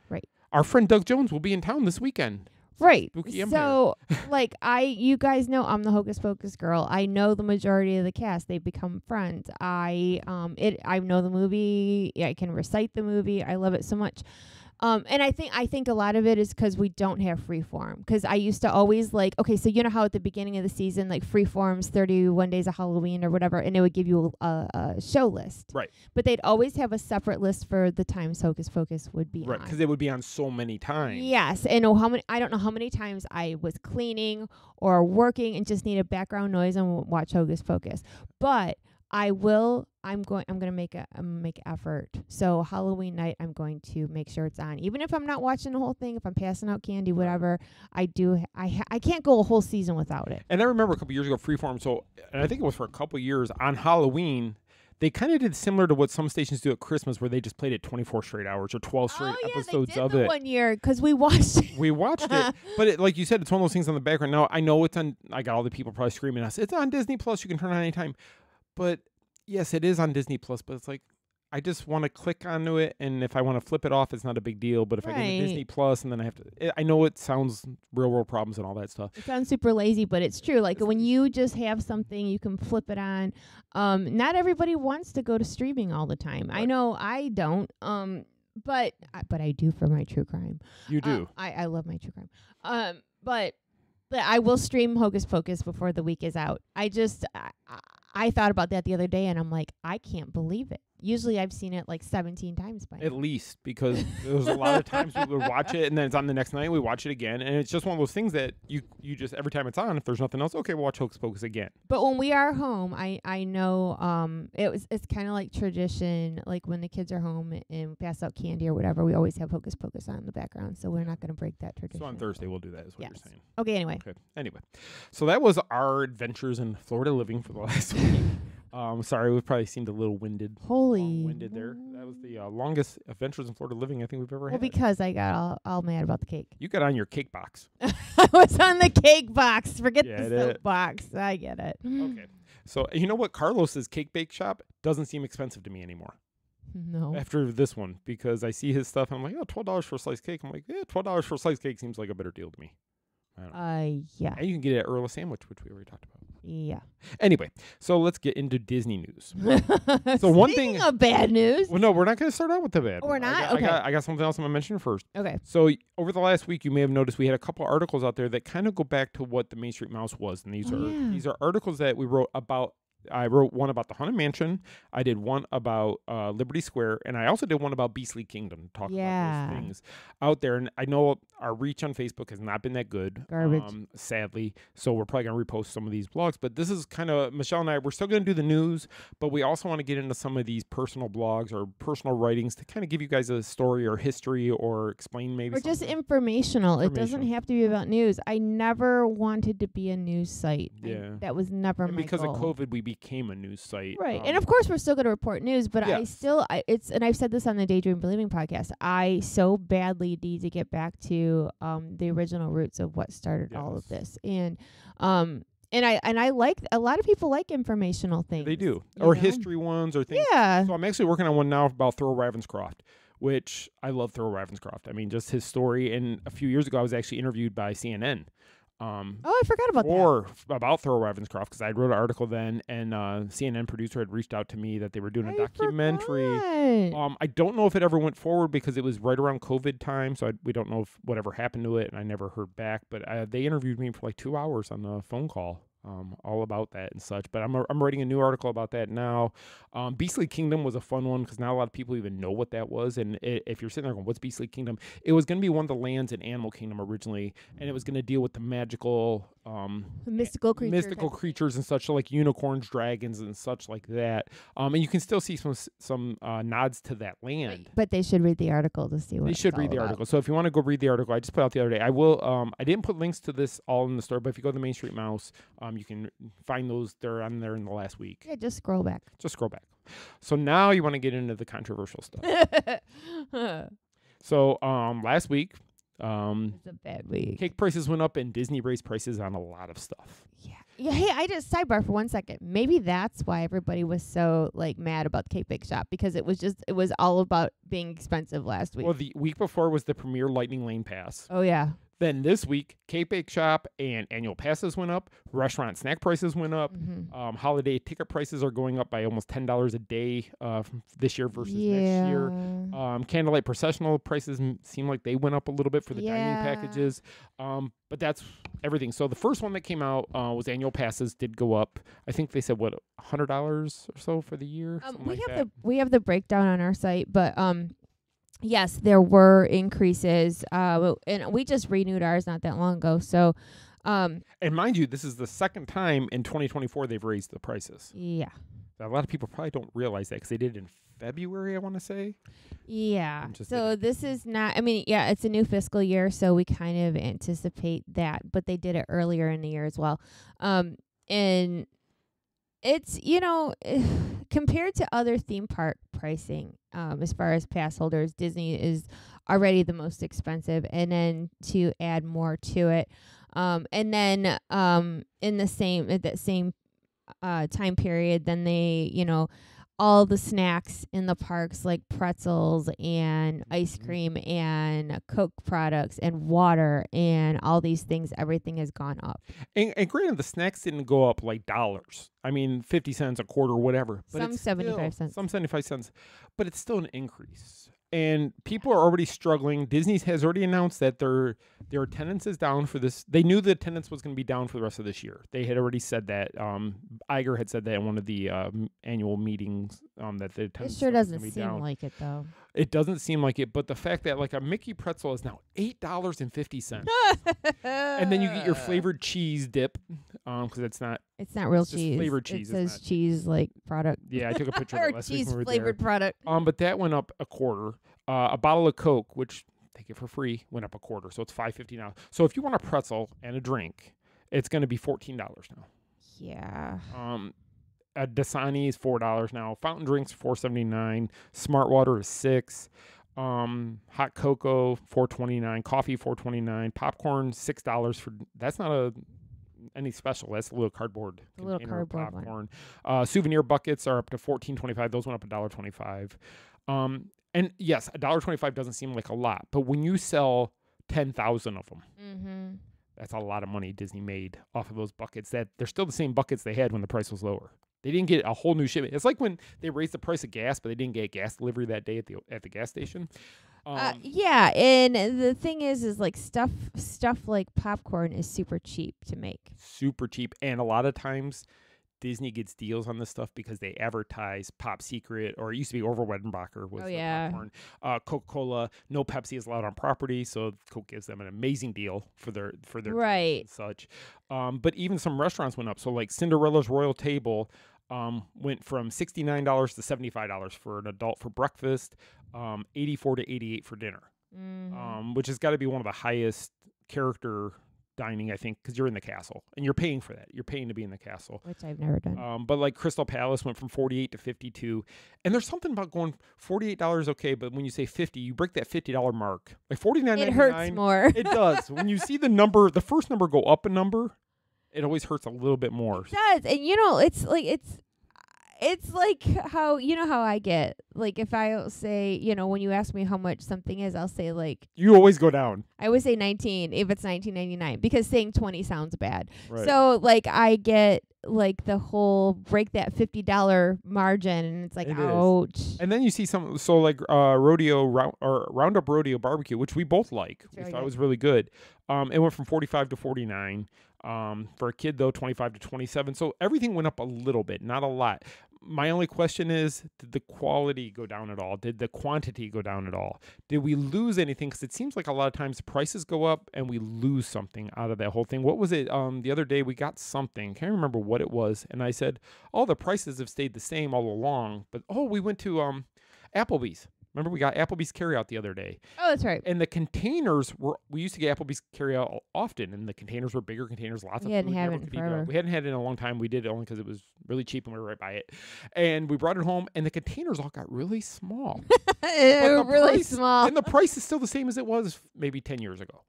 Right. Our friend Doug Jones will be in town this weekend. Right. Spooky Empire. So, you guys know I'm the Hocus Pocus girl. I know the majority of the cast. They've become friends. I know the movie. I can recite the movie. I love it so much. And I think a lot of it is because we don't have Freeform. Because I used to always so you know how at the beginning of the season, Freeform's 31 Days of Halloween or whatever, and it would give you a show list. Right. But they'd always have a separate list for the times Hocus Pocus would be Right, on. because it would be on so many times. Yes, and I don't know how many times I was cleaning or working and just needed background noise and watch Hocus Pocus. But I'm going to make an effort. So Halloween night, I'm going to make sure it's on. Even if I'm not watching the whole thing, if I'm passing out candy, whatever, I can't go a whole season without it. And I remember a couple years ago, Freeform, and I think it was for a couple years, on Halloween, they kind of did similar to what some stations do at Christmas, where they just played it 24 straight hours or 12 straight episodes they did of the it. one year because we watched it. We watched it, but like you said, it's one of those things on the background. Now, I know it's on, I got all the people probably screaming at us, it's on Disney Plus, you can turn it on anytime. But yes, it is on Disney Plus, but it's like, I just want to click onto it, and if I want to flip it off, it's not a big deal. But if I go to Disney Plus, and then I have to, I know it sounds real world problems and all that stuff. It sounds super lazy, but it's true. Like when you just have something, you can flip it on. Not everybody wants to go to streaming all the time. Right. I know I don't. But I do for my true crime. You do. I love my true crime. But I will stream Hocus Pocus before the week is out. I thought about that the other day, and I'm like, I can't believe it. Usually I've seen it 17 times by now. At least, because there was a lot of times we would watch it, and then it's on the next night, we watch it again, and it's just one of those things that you just, every time it's on, if there's nothing else, okay, we'll watch Hocus Pocus again. But when we are home, I know it's kind of like tradition, like when the kids are home and pass out candy or whatever, we always have Hocus Pocus on in the background, so we're not going to break that tradition. So on Thursday we'll do that, is what Yes. you're saying. Okay, anyway. Okay, anyway. So that was our adventures in Florida living for the last week. Sorry, we probably seemed a little winded. Long-winded there. That was the longest adventures in Florida living I think we've ever Well, had. because I got all mad about the cake. You got on your cake box. I was on the cake box. Forget Get the it. soapbox. I get it. Okay. So you know what? Carlos's cake bake shop doesn't seem expensive to me anymore. No. After this one, because I see his stuff and I'm like, oh, $12 for a sliced cake. I'm like, yeah, $12 for a sliced cake seems like a better deal to me. I don't know. Yeah. And you can get it at Earl of Sandwich, which we already talked about. Yeah. Anyway, so let's get into Disney news. So one thing Speaking of bad news. Well, no, we're not going to start out with the bad. Oh, we're one. not? I Okay. got something else I'm going to mention first. Okay. So over the last week, you may have noticed we had a couple articles out there that kind of go back to what the Main Street Mouse was, and these are articles that we wrote about. I wrote one about the Haunted Mansion. I did one about Liberty Square, and I also did one about Beastly Kingdom, talking about those things out there. And I know our reach on Facebook has not been that good, Garbage. sadly. So we're probably going to repost some of these blogs. But this is kind of, Michele and I, we're still going to do the news, but we also want to get into some of these personal blogs or personal writings to kind of give you guys a story or history or explain maybe Or just something. informational. It doesn't have to be about news. I never wanted to be a news site. Yeah. That was never And my because goal. of COVID, we became a news site. Right. And of course we're still going to report news, but Yes. and I've said this on the Daydream Believing podcast, I so badly need to get back to the original roots of what started all of this. And I like, a lot of people like informational things. They do. you Or know? history ones or things. Yeah. So I'm actually working on one now about Thurl Ravenscroft, which I love Thurl Ravenscroft. I mean, just his story. And a few years ago, I was actually interviewed by CNN. Oh, I forgot about that. About Thurl Ravenscroft, because I wrote an article then, and CNN producer had reached out to me that they were doing a documentary. I don't know if it ever went forward because it was right around COVID time, so we don't know if whatever happened to it, and I never heard back. But they interviewed me for like 2 hours on the phone call. All about that and such. But I'm writing a new article about that now. Beastly Kingdom was a fun one because not a lot of people even know what that was. And if you're sitting there going, what's Beastly Kingdom? It was going to be one of the lands in Animal Kingdom originally, and it was going to deal with the magical... mystical creatures and such, like unicorns, dragons, and such like that. And you can still see some nods to that land. But they should read the article to see what They it's should read all the about. article. So if you want to go read the article, I just put out the other day. I will. I didn't put links to this all in the story, but if you go to the Main Street Mouse, you can find those. They're on there in the last week. Yeah, just scroll back. Just scroll back. So now you want to get into the controversial stuff. So last week, it's a bad week. cake prices went up and Disney raised prices on a lot of stuff. Yeah, hey, I just sidebar for 1 second. Maybe that's why everybody was so like mad about the Cake Bake Shop, because it was all about being expensive last week. Well, the week before was the premier Lightning Lane Pass. Oh yeah. Then this week, Cake Bake Shop and annual passes went up. Restaurant snack prices went up. Holiday ticket prices are going up by almost $10 a day this year versus next year. Candlelight processional prices seem like they went up a little bit for the dining packages. But that's everything. So the first one that came out was annual passes did go up. I think they said, what, $100 or so for the year? We have the breakdown on our site, but yes, there were increases, and we just renewed ours not that long ago. So, and mind you, this is the second time in 2024 they've raised the prices. Yeah, a lot of people probably don't realize that because they did it in February, I want to say. Yeah. So this is not. I mean, yeah, it's a new fiscal year, so we kind of anticipate that, but they did it earlier in the year as well, and it's, compared to other theme park pricing, as far as pass holders, Disney is already the most expensive, and then to add more to it, and then at that same time period, then they, all the snacks in the parks like pretzels and ice cream and Coke products and water and all these things, everything has gone up. And granted, the snacks didn't go up like dollars. I mean, 50 cents, a quarter, whatever. But some 75 cents. Some 75 cents. But it's still an increase. And people are already struggling. Disney has already announced that their attendance is down for this. They knew the attendance was going to be down for the rest of this year. They had already said that. Iger had said that in one of the annual meetings that the attendance It sure doesn't be seem down. like it, though. It doesn't seem like it, but the fact that like a Mickey pretzel is now $8.50, and then you get your flavored cheese dip, because it's not real just cheese. Flavored cheese. It says cheese like product. Yeah, I took a picture of or it last week cheese when we were flavored there. product. But that went up a quarter. A bottle of Coke, which they get for free, went up a quarter, so it's $5.50 now. So if you want a pretzel and a drink, it's going to be $14 now. Yeah. A Dasani is $4 now. Fountain drinks $4.79. Smart water is $6. Hot cocoa $4.29. Coffee $4.29. Popcorn $6 for. That's not any special. That's a little cardboard. A little container of cardboard popcorn. Souvenir buckets are up to $14.25. Those went up $1.25. And yes, $1.25 doesn't seem like a lot, but when you sell 10,000 of them, that's a lot of money Disney made off of those buckets. That they're still the same buckets they had when the price was lower. They didn't get a whole new shipment. It's like when they raised the price of gas, but they didn't get gas delivery that day at the gas station. Yeah, and the thing is like stuff like popcorn is super cheap to make. Super cheap, and a lot of times Disney gets deals on this stuff because they advertise Pop Secret, or it used to be Orville Redenbacher was the popcorn. Coca-Cola, no Pepsi is allowed on property, so Coke gives them an amazing deal for their right and such. But even some restaurants went up. So like Cinderella's Royal Table went from $69 to $75 for an adult for breakfast, $84 to $88 for dinner, which has got to be one of the highest character dining, I think, because you're in the castle and you're paying for that. You're paying to be in the castle, which I've never done. But like Crystal Palace went from $48 to $52, and there's something about going $48 okay, but when you say $50, you break that $50 mark. Like $49.99, it hurts more. It does. When you see the number, the first number go up a number, it always hurts a little bit more. It does, and it's like how how I get, like, if I say, when you ask me how much something is, I'll say, like, you always go down. I would say 19 if it's $19.99 because saying 20 sounds bad. Right. So like I get like the whole break that $50 margin, and it's like, ouch. And then you see some, so like Roundup Rodeo Barbecue, which we both like. We thought it was really good. It went from 45 to 49. For a kid though, 25 to 27. So everything went up a little bit, not a lot. My only question is, did the quality go down at all? Did the quantity go down at all? Did we lose anything? Because it seems like a lot of times the prices go up and we lose something out of that whole thing. What was it? The other day we got something. Can't remember what it was. And I said, the prices have stayed the same all along. But, we went to Applebee's. Remember, we got Applebee's carryout the other day. Oh, that's right. And the containers we used to get Applebee's carryout often, and the containers were bigger containers, lots of food. We hadn't had it in forever. We hadn't had it in a long time. We did it only because it was really cheap and we were right by it. And we brought it home, and the containers all got really small. Really small. And the price is still the same as it was maybe 10 years ago.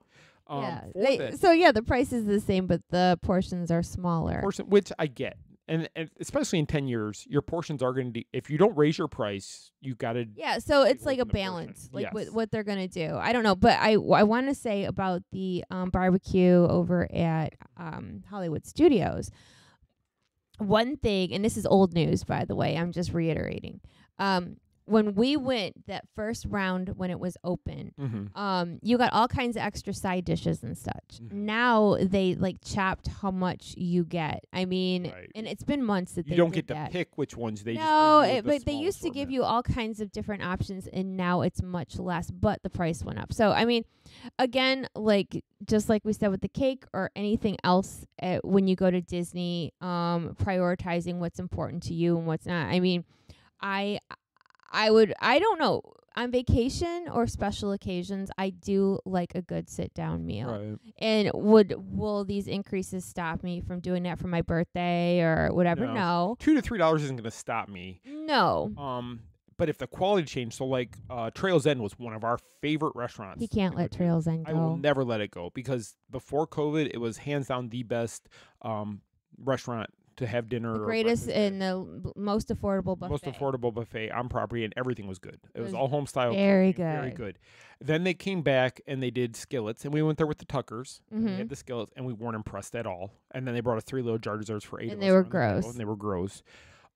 The price is the same, but the portions are smaller. Which I get. And especially in 10 years, your portions are going to if you don't raise your price, you got to. Yeah, so it's like a balance, like what they're going to do. I don't know, but I want to say about the barbecue over at Hollywood Studios. One thing, and this is old news, by the way, I'm just reiterating. When we went that first round when it was open, you got all kinds of extra side dishes and such. Now they like chopped how much you get. I mean, and it's been months that you don't get to pick which ones they. But they used to give you all kinds of different options, and now it's much less. But the price went up. So I mean, again, like just like we said with the cake or anything else, when you go to Disney, prioritizing what's important to you and what's not. I mean, I don't know, on vacation or special occasions, I do like a good sit-down meal. Right. And will these increases stop me from doing that for my birthday or whatever? No. $2 to $3 isn't going to stop me. No. But if the quality changed, so like Trail's End was one of our favorite restaurants. You can't let Trail's End go. I will never let it go, because before COVID, it was hands down the best restaurant to have dinner. The greatest and the most affordable buffet. Most affordable buffet on property, and everything was good. It was all home style. Very cooking, good. Very good. Then they came back and they did skillets, and we went there with the Tuckers. And we had the skillets, and we weren't impressed at all. And then they brought us 3 little jar desserts for 8 of us. And they were gross. And they were gross.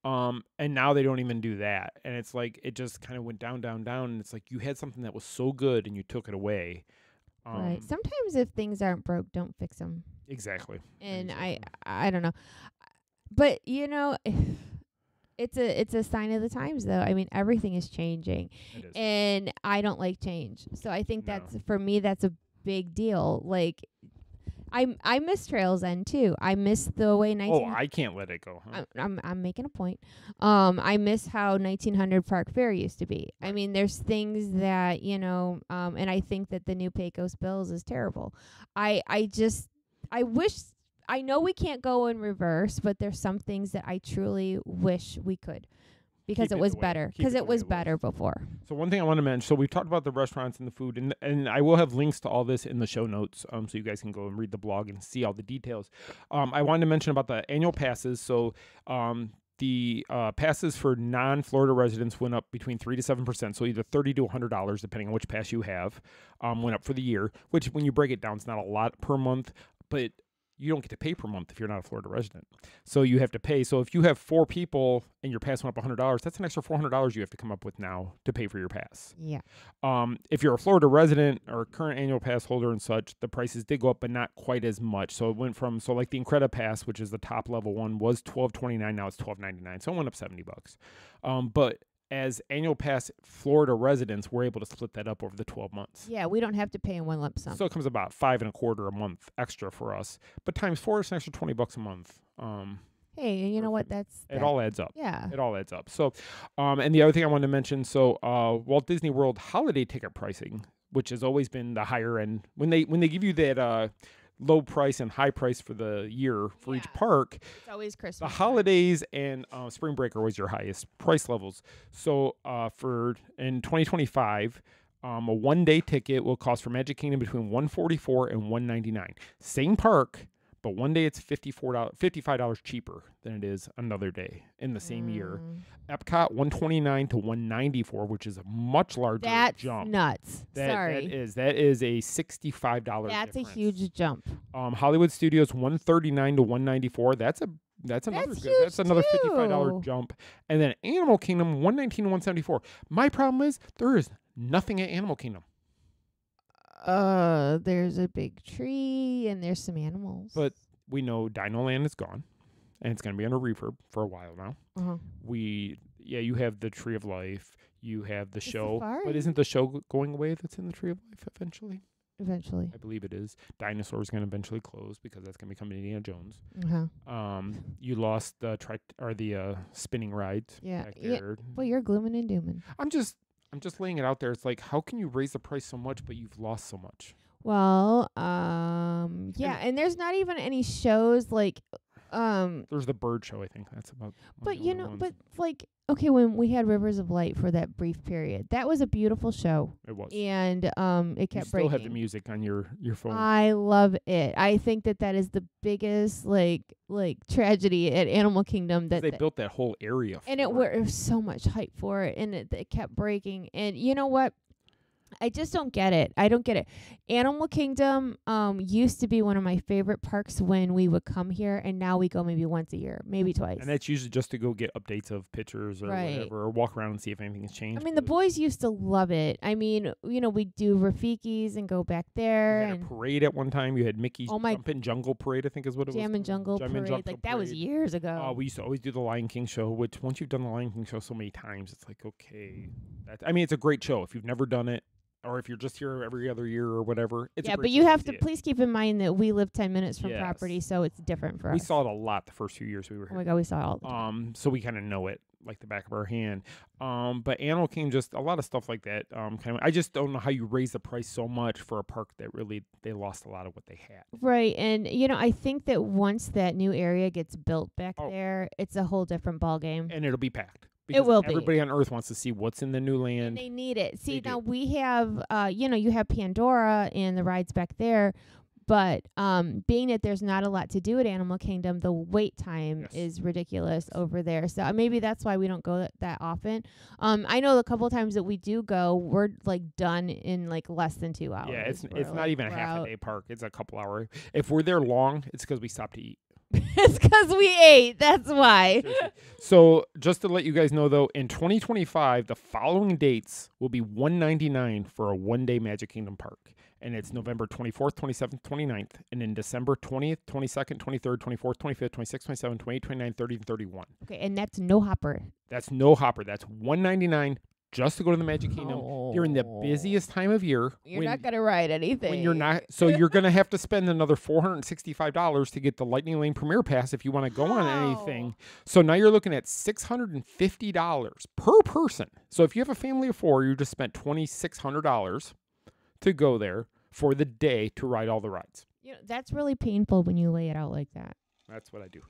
And now they don't even do that. And it's like, it just kind of went down, down, down. And it's like, you had something that was so good and you took it away. Right. Sometimes if things aren't broke, don't fix them. Exactly. And I don't know. But, it's a sign of the times, though. I mean, everything is changing. It is. And I don't like change. So I think for me, that's a big deal. Like, I miss Trail's End, too. I miss the way I can't let it go. Huh? I'm making a point. I miss how 1900 Park Fair used to be. Right. I mean, there's things that, and I think that the new Pecos Bills is terrible. I wish... I know we can't go in reverse, but there's some things that I truly wish we could, because it was better. Because it was better before. So one thing I want to mention, so we've talked about the restaurants and the food, and I will have links to all this in the show notes, so you guys can go and read the blog and see all the details. I wanted to mention about the annual passes. So the passes for non-Florida residents went up between 3 to 7%, so either $30 to $100, depending on which pass you have, went up for the year, which when you break it down, it's not a lot per month, but you don't get to pay per month if you're not a Florida resident. So you have to pay. So if you have 4 people and your pass went up $100, that's an extra $400 you have to come up with now to pay for your pass. Yeah. If you're a Florida resident or current annual pass holder and such, the prices did go up, but not quite as much. So it went from, like the Incredi Pass, which is the top level one, was $12.29. Now it's $12.99. So it went up $70. But as annual pass Florida residents, we're able to split that up over the 12 months. Yeah, we don't have to pay in one lump sum. So it comes about $5.25 a month extra for us. But times 4 is an extra $20 a month. Hey, you know what? It all adds up. Yeah. It all adds up. So, and the other thing I wanted to mention, so Walt Disney World holiday ticket pricing, which has always been the higher end, when they give you that low price and high price for the year for each park, it's always Christmas. the holidays and spring break are always your highest price levels. So for in 2025, a 1-day ticket will cost for Magic Kingdom between $144 and $199. Same park, but one day it's $55 cheaper than it is another day in the same year. Epcot $129 to $194, which is a much larger jump. Nuts. Sorry. That is a $65 That's difference. a huge jump. Hollywood Studios $139 to $194. That's another good. That's another $55 jump. And then Animal Kingdom $119 to $174. My problem is there is nothing at Animal Kingdom. There's a big tree and there's some animals. But we know Dino Land is gone, and it's going to be under refurb for a while now. You have the Tree of Life. You have the show. Safari. But isn't the show going away that's in the Tree of Life eventually? Eventually. I believe it is. Dinosaur is going to eventually close because that's going to become Indiana Jones. You lost the spinning rides. Back there. Well, you're glooming and dooming. I'm just laying it out there. It's like, how can you raise the price so much, but you've lost so much? Well, and there's not even any shows like, there's the bird show. I think that's about. But okay, when we had Rivers of Light for that brief period, that was a beautiful show. It was, and it kept breaking. You still have the music on your phone. I love it. I think that is the biggest like tragedy at Animal Kingdom that they built that whole area, and it was so much hype for it, and it kept breaking. And you know what? I just don't get it. I don't get it. Animal Kingdom used to be one of my favorite parks when we would come here, and now we go maybe once a year, maybe twice. And that's usually just to go get updates of pictures or whatever, or walk around and see if anything has changed. I mean, the boys used to love it. I mean, we do Rafiki's and go back there. You had a parade at one time. You had Mickey's Jumpin' Jungle Parade, I think is what it was. Jam and Jungle Parade. That was years ago. We used to always do the Lion King show, which once you've done the Lion King show so many times, it's like, okay. It's a great show. If you've never done it, or if you're just here every other year or whatever. But you have to please keep in mind that we live 10 minutes from property, so it's different for us. We saw it a lot the first few years we were here. Oh my God, we saw it all the time. So we kind of know it like the back of our hand. But Animal Kingdom, just a lot of stuff like that. I just don't know how you raise the price so much for a park that really they lost a lot of what they had. Right, and I think that once that new area gets built back there, it's a whole different ballgame. And it'll be packed. It will be. Everybody on Earth wants to see what's in the new land. And they need it. See, now we have, you have Pandora and the rides back there, but being that there's not a lot to do at Animal Kingdom, the wait time is ridiculous over there. So maybe that's why we don't go that often. I know a couple of times that we do go, we're like done in like less than 2 hours. Yeah, it's not even a half a day park. It's a couple hours. If we're there long, it's because we stopped to eat. It's because we ate. That's why. So just to let you guys know, though, in 2025, the following dates will be $199 for a 1-day Magic Kingdom park. And it's November 24th, 27th, 29th. And in December 20th, 22nd, 23rd, 24th, 25th, 26th, 27th, 28th, 29th, 30th, and 31. Okay, and that's no hopper. That's no hopper. That's $199 just to go to the Magic Kingdom during the busiest time of year. You're not going to ride anything. When you're not. So you're going to have to spend another $465 to get the Lightning Lane Premier Pass if you want to go on anything. So now you're looking at $650 per person. So if you have a family of 4, you just spent $2,600 to go there for the day to ride all the rides. That's really painful when you lay it out like that. That's what I do.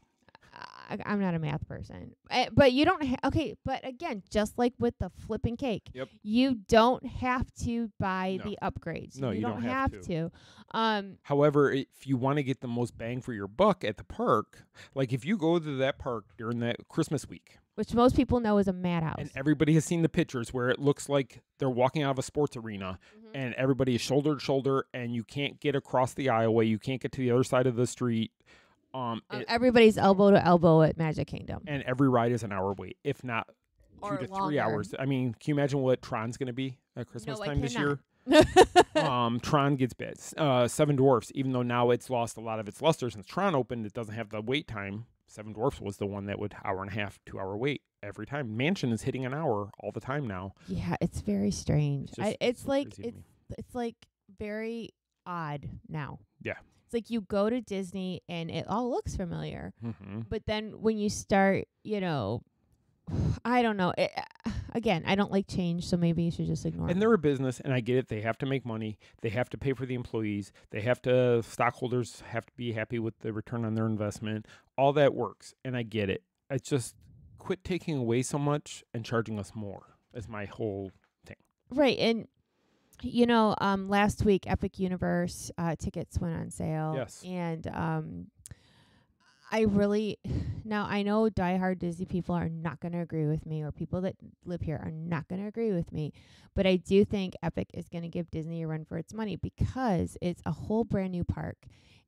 I'm not a math person, but you don't. But again, just like with the flipping cake, you don't have to buy the upgrades. No, you don't have to. However, if you want to get the most bang for your buck at the park, like if you go to that park during that Christmas week, which most people know is a madhouse. And everybody has seen the pictures where it looks like they're walking out of a sports arena and everybody is shoulder to shoulder and you can't get across the aisleway. You can't get to the other side of the street. Everybody's elbow to elbow at Magic Kingdom. And every ride is an hour wait, if not Or 2 to 3 longer. hours. I mean, can you imagine what Tron's going to be at Christmas No, I time this cannot. year? Tron gets bad. Seven Dwarfs, even though now it's lost a lot of its luster since Tron opened, it doesn't have the wait time. Seven Dwarfs was the one that would hour and a half, 2 hour wait every time. Mansion is hitting an hour all the time now. Yeah, it's very strange. It's like crazy to me. it's like very odd now. Yeah. It's like you go to Disney and it all looks familiar, Mm-hmm. but then when you start, I don't know. Again, I don't like change, so maybe you should just ignore it. And they're a business, and I get it. They have to make money. They have to pay for the employees. Stockholders have to be happy with the return on their investment. All that works, and I get it. It's just quit taking away so much and charging us more is my whole thing. Right, and last week Epic Universe tickets went on sale. Yes. And now I know diehard Disney people are not going to agree with me, or people that live here are not going to agree with me, but I do think Epic is going to give Disney a run for its money because it's a whole brand new park,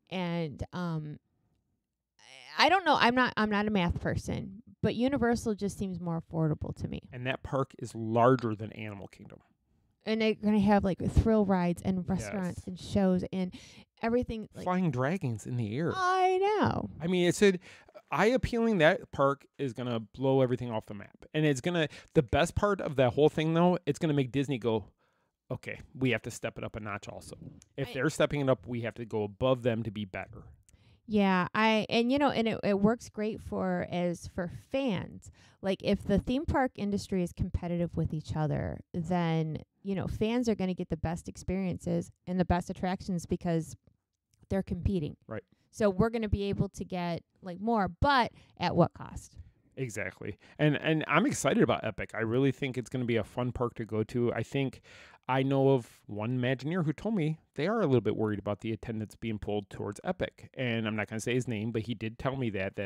and I don't know. I'm not a math person, but Universal just seems more affordable to me. And that park is larger than Animal Kingdom. And they're going to have like thrill rides and restaurants and shows and everything. Flying dragons in the air. I know. I mean, eye appealing. That park is going to blow everything off the map. And the best part of that whole thing, though, it's going to make Disney go, okay, we have to step it up a notch also. If they're stepping it up, we have to go above them to be better. Yeah, it works great for fans. Like if the theme park industry is competitive with each other, then fans are going to get the best experiences and the best attractions because they're competing. Right. So we're going to be able to get like more, but at what cost? Exactly. And I'm excited about Epic. I really think it's going to be a fun park to go to. I know of one Imagineer who told me they are a little bit worried about the attendance being pulled towards Epic. And I'm not going to say his name, but he did tell me that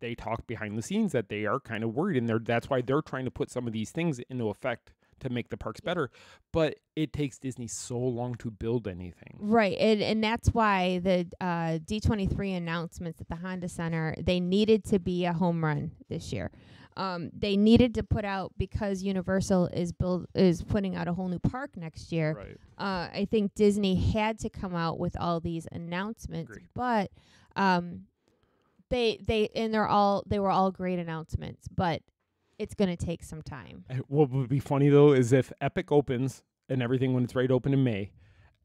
they talked behind the scenes that they are kind of worried. And that's why they're trying to put some of these things into effect to make the parks better. But it takes Disney so long to build anything. Right. And that's why the D23 announcements at the Honda Center, they needed to be a home run this year. They needed to put out, because Universal is putting out a whole new park next year. Right. I think Disney had to come out with all these announcements, but they were all great announcements, but it's going to take some time. What would be funny though is if Epic opens and everything when it's ready to open in May,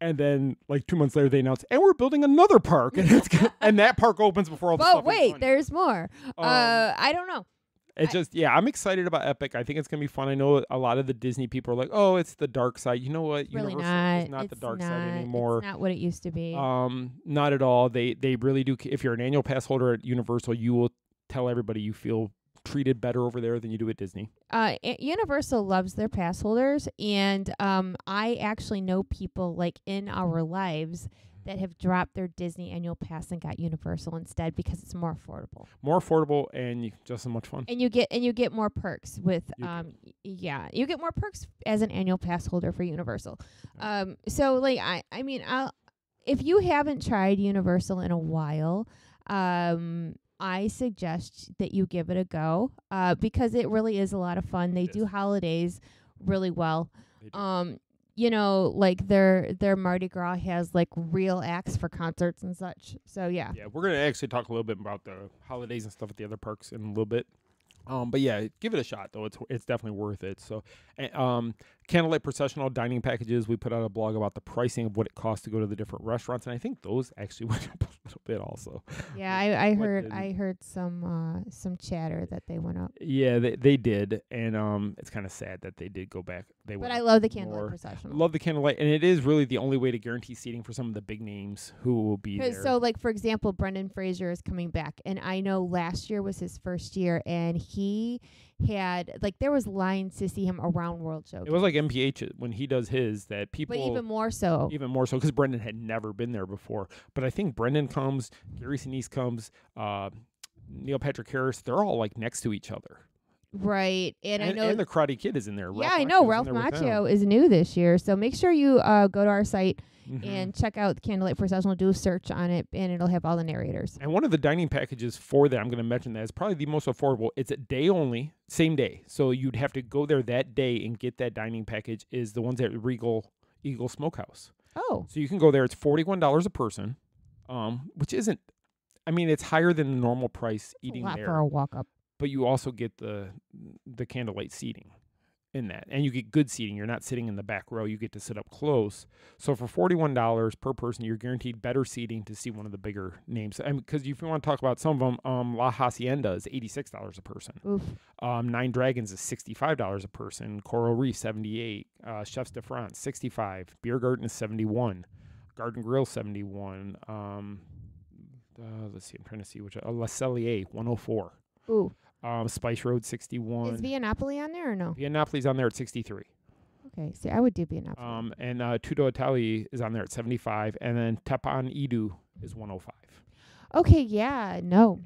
and then like 2 months later they announce, and we're building another park, and and that park opens before all the stuff. But wait, is done. there's more. I don't know. I'm excited about Epic. I think it's going to be fun. I know a lot of the Disney people are like, oh, it's the dark side. You know what? Really Universal is not the dark side anymore. It's not what it used to be. Not at all. They really do. If you're an annual pass holder at Universal, you will tell everybody you feel treated better over there than you do at Disney. Universal loves their pass holders, and I actually know people like in our lives that have dropped their Disney annual pass and got Universal instead because it's more affordable. More affordable and just as much fun. And you get more perks with you get more perks as an annual pass holder for Universal. So like I mean if you haven't tried Universal in a while, I suggest that you give it a go because it really is a lot of fun. They do holidays really well. Like their Mardi Gras has like real acts for concerts and such. So yeah. Yeah, we're gonna actually talk a little bit about the holidays and stuff at the other parks in a little bit. But yeah, give it a shot though. It's definitely worth it. So, Candlelight Processional dining packages. We put out a blog about the pricing of what it costs to go to the different restaurants, and I think those actually went up a little bit also. Yeah, I heard some chatter that they went up. Yeah, they did, and it's kind of sad that they did go back. But I love the Candlelight Processional. Love the Candlelight, and it is really the only way to guarantee seating for some of the big names who will be there. So, like for example, Brendan Fraser is coming back, and I know last year was his first year, and he had there was lines to see him around World Showcase. It was like MPH when he does his that people. But even more so because Brendan had never been there before. But I think Brendan comes, Gary Sinise comes, Neil Patrick Harris. They're all like next to each other. Right. And I know and the Karate Kid is in there. I know Ralph Macchio is new this year. So make sure you go to our site and check out Candlelight Processional. Do a search on it, and it'll have all the narrators. And one of the dining packages for that, I'm going to mention that, is probably the most affordable. It's a day only, same day. So you'd have to go there that day and get that dining package, is the ones at Eagle Smokehouse. Oh. So you can go there. It's $41 a person, which isn't, I mean, it's higher than the normal price eating a lot there. for a walk-up. But you also get the candlelight seating in that. And you get good seating. You're not sitting in the back row. You get to sit up close. So for $41 per person, you're guaranteed better seating to see one of the bigger names. Because if you want to talk about some of them, La Hacienda is $86 a person. Oof. Nine Dragons is $65 a person. Coral Reef, $78. Chefs de France, $65. Beer Garden is $71. Garden Grill, $71. Let's see. I'm trying to see which. La Cellier, $104. Ooh. Spice Road, $61. Is Viennapoli on there or no? Viennapoli's on there at $63. Okay, see, I would do Viennapoli. And Tutto Italia is on there at $75, and then Tepan Edu is $105. Okay, yeah, no.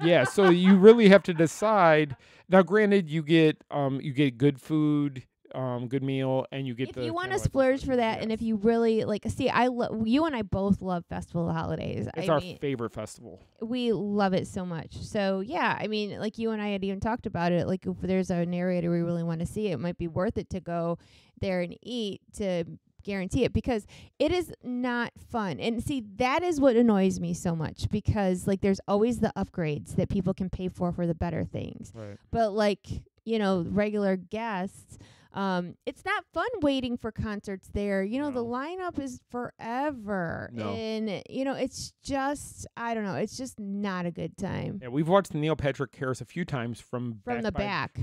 Yeah, so you really have to decide. Now, granted, you get good food, good meal, and you get if you want to splurge for that, and if you really see, you and I both love Festival of Holidays. It's our favorite festival. We love it so much. So yeah, I mean, like you and I had even talked about it. Like if there's a narrator we really want to see, it might be worth it to go there and eat to guarantee it, because it is not fun. And see, that is what annoys me so much, because like there's always the upgrades that people can pay for the better things. Right. But like, regular guests, it's not fun waiting for concerts there. The lineup is forever. No. And, it's just, I don't know, it's just not a good time. Yeah, we've watched Neil Patrick Harris a few times from the back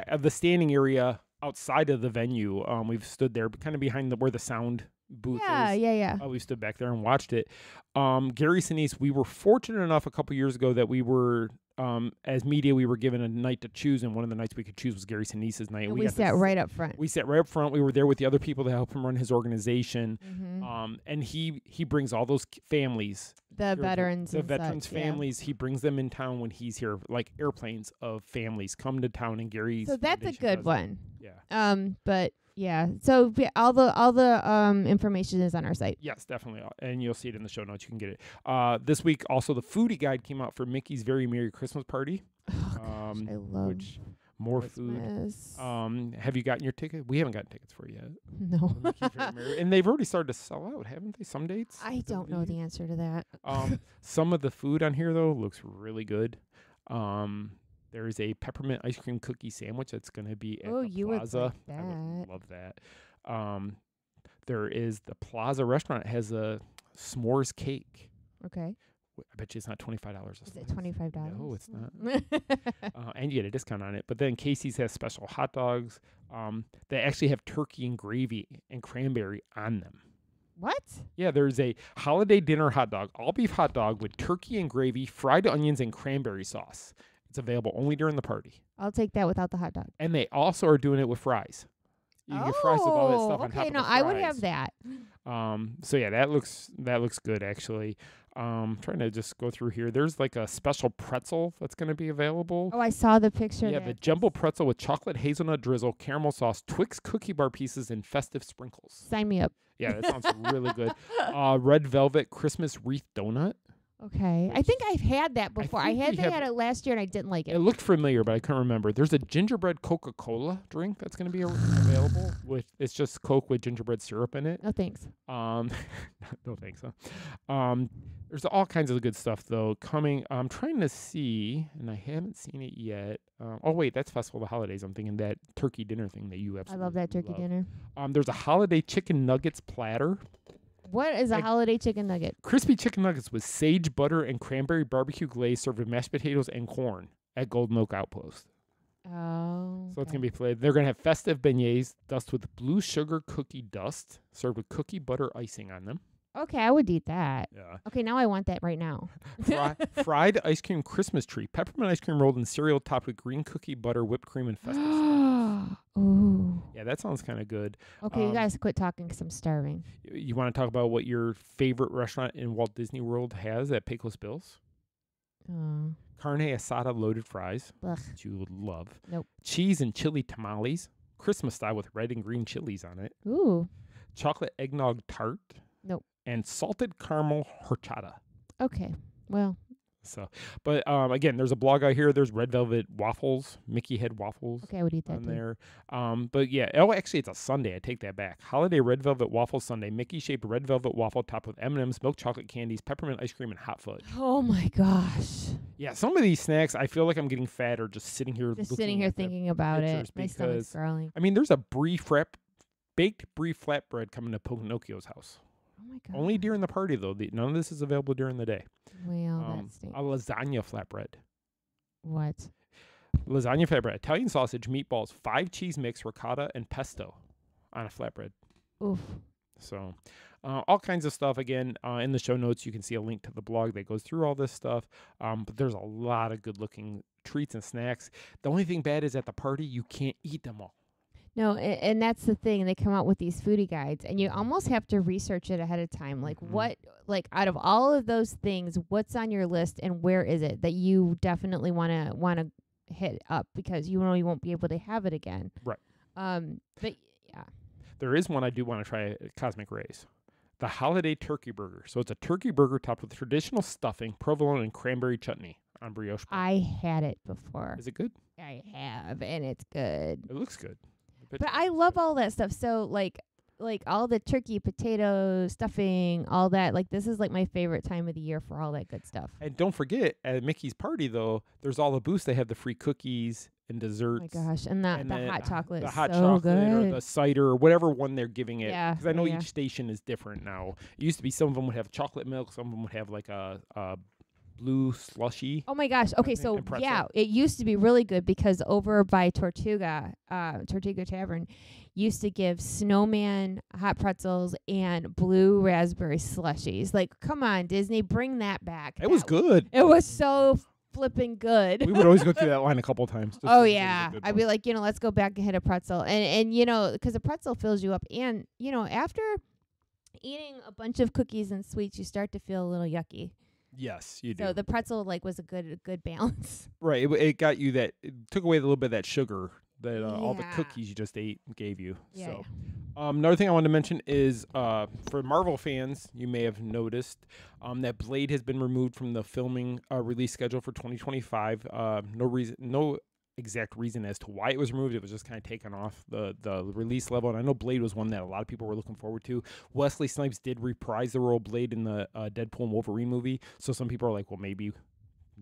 of the standing area outside of the venue. We've stood there kind of behind where the sound booth is. Yeah. We stood back there and watched it. Gary Sinise, we were fortunate enough a couple years ago that we were, as media, we were given a night to choose, and one of the nights we could choose was Gary Sinise's night. And we sat right up front. We sat right up front. We were there with the other people to help him run his organization. And he brings all those families. The veterans families, he brings them in town when he's here, like airplanes of families come to town, and Gary's So that's a good one. Yeah. But yeah. So all the information is on our site. Yes, definitely. And you'll see it in the show notes. You can get it. This week also the foodie guide came out for Mickey's Very Merry Christmas Party. Oh, gosh, I love more Christmas. Food. Have you gotten your ticket? We haven't gotten tickets for it yet. No. And they've already started to sell out, haven't they? Some dates? I don't know the answer to that. Some of the food on here, though, looks really good. There is a peppermint ice cream cookie sandwich that's going to be at the Plaza. Would like that. I would love that. There is the Plaza restaurant has a s'mores cake. Okay. I bet you it's not $25. Is it $25? No, it's not. And you get a discount on it. But then Casey's has special hot dogs. They actually have turkey and gravy and cranberry on them. What? Yeah, there's a holiday dinner hot dog, all beef hot dog with turkey and gravy, fried onions, and cranberry sauce. It's available only during the party. I'll take that without the hot dog. And they also are doing it with fries. You get fries with all that stuff on top of the fries. I would have that. So yeah, that looks good actually. Trying to just go through here. There's like a special pretzel that's going to be available. Oh, I saw the picture. Yeah, the jumbo pretzel with chocolate hazelnut drizzle, caramel sauce, Twix cookie bar pieces, and festive sprinkles. Sign me up. Yeah, that sounds really good. Red velvet Christmas wreath donut. Okay. I think I've had that before. I had it last year and I didn't like it. It looked familiar, but I couldn't remember. There's a gingerbread Coca-Cola drink that's going to be available. It's just Coke with gingerbread syrup in it. No thanks. No thanks. There's all kinds of good stuff though coming. I'm trying to see, and I haven't seen it yet. Oh wait, that's Festival of the Holidays. I'm thinking that turkey dinner thing that you absolutely I love that turkey dinner. There's a holiday chicken nuggets platter. What is a holiday chicken nugget? Crispy chicken nuggets with sage butter and cranberry barbecue glaze served with mashed potatoes and corn at Golden Oak Outpost. Oh. So it's going to be played. They're going to have festive beignets dust with blue sugar cookie dust served with cookie butter icing on them. Okay, I would eat that. Yeah. Okay, now I want that right now. Fried ice cream Christmas tree. Peppermint ice cream rolled in cereal topped with green cookie butter, whipped cream, and festive sprinkles. Ooh. Yeah, that sounds kind of good. Okay, you guys quit talking because I'm starving. You want to talk about what your favorite restaurant in Walt Disney World has at Pecos Bills? Carne asada loaded fries, Ugh. which you would love. Nope. Cheese and chili tamales, Christmas style with red and green chilies on it. Ooh. Chocolate eggnog tart. Nope. And salted caramel horchata. Okay. Well. So, but again, there's a blog out here. There's red velvet waffles, Mickey head waffles. Okay, I would eat that on too. there. But yeah, oh, actually, it's a sundae. I take that back. Holiday red velvet waffle sundae, Mickey shaped red velvet waffle topped with M&Ms, milk chocolate candies, peppermint ice cream, and hot fudge. Oh my gosh. Yeah, some of these snacks, I feel like I'm getting fat or just sitting here. Just looking sitting here at the thinking about it. pictures My stomach's because, growling. I mean, there's a baked brie flatbread coming to Pinocchio's house. Oh my god. Only during the party though. None of this is available during the day. Well, that stinks. A lasagna flatbread. What? Lasagna flatbread, Italian sausage, meatballs, 5 cheese mix, ricotta, and pesto on a flatbread. Oof. So, all kinds of stuff. Again, in the show notes, you can see a link to the blog that goes through all this stuff. But there's a lot of good-looking treats and snacks. The only thing bad is at the party, you can't eat them all. No, and that's the thing. They come out with these foodie guides, and you almost have to research it ahead of time. Like, out of all of those things, what's on your list, and where is it that you definitely want to hit up because you know you won't be able to have it again. Right. But yeah. There is one I do want to try at Cosmic Rays. The Holiday Turkey Burger. So it's a turkey burger topped with traditional stuffing, provolone, and cranberry chutney on brioche bread. I had it before. Is it good? I have, and it's good. It looks good. But I love all that stuff. So like all the turkey, potato, stuffing, all that. Like this is like my favorite time of the year for all that good stuff. And don't forget, at Mickey's party though, there's all the booths. They have the free cookies and desserts. Oh my gosh, and the hot chocolate the is hot so chocolate good. or the cider or whatever one they're giving it. Yeah, because I know yeah. each station is different now. It used to be some of them would have chocolate milk, some of them would have like a blue slushy. Oh my gosh. Okay, so yeah, it used to be really good because over by Tortuga Tavern used to give snowman hot pretzels and blue raspberry slushies. Like, come on, Disney, bring that back. It was good. It was so flipping good. We would always go through that line a couple times. Just Oh because it was a yeah, good I'd one. be like, let's go back and hit a pretzel, and because a pretzel fills you up, and after eating a bunch of cookies and sweets, you start to feel a little yucky. Yes, you do. So the pretzel was a good balance. Right. It got you that. It took away a little bit of that sugar that all the Yeah. cookies you just ate gave you. Yeah, So, another thing I wanted to mention is for Marvel fans, you may have noticed that Blade has been removed from the filming release schedule for 2025. No exact reason as to why it was removed. It was just kind of taken off the release level. And I know Blade was one that a lot of people were looking forward to. Wesley Snipes did reprise the role of Blade in the Deadpool and Wolverine movie. So some people are like, well, maybe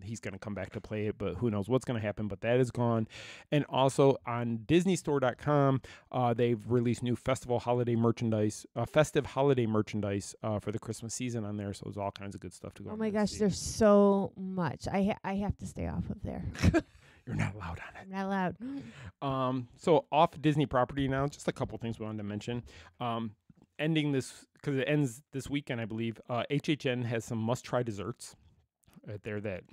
he's going to come back to play it, but who knows what's going to happen. But that is gone. And also on DisneyStore.com, they've released new festive holiday merchandise for the Christmas season on there. So there's all kinds of good stuff to go. Oh my gosh, there's so much. I have to stay off of there. You're not allowed on it. I'm not allowed. So off Disney property now, just a couple things we wanted to mention. Ending this, because it ends this weekend, I believe, HHN has some must-try desserts right there that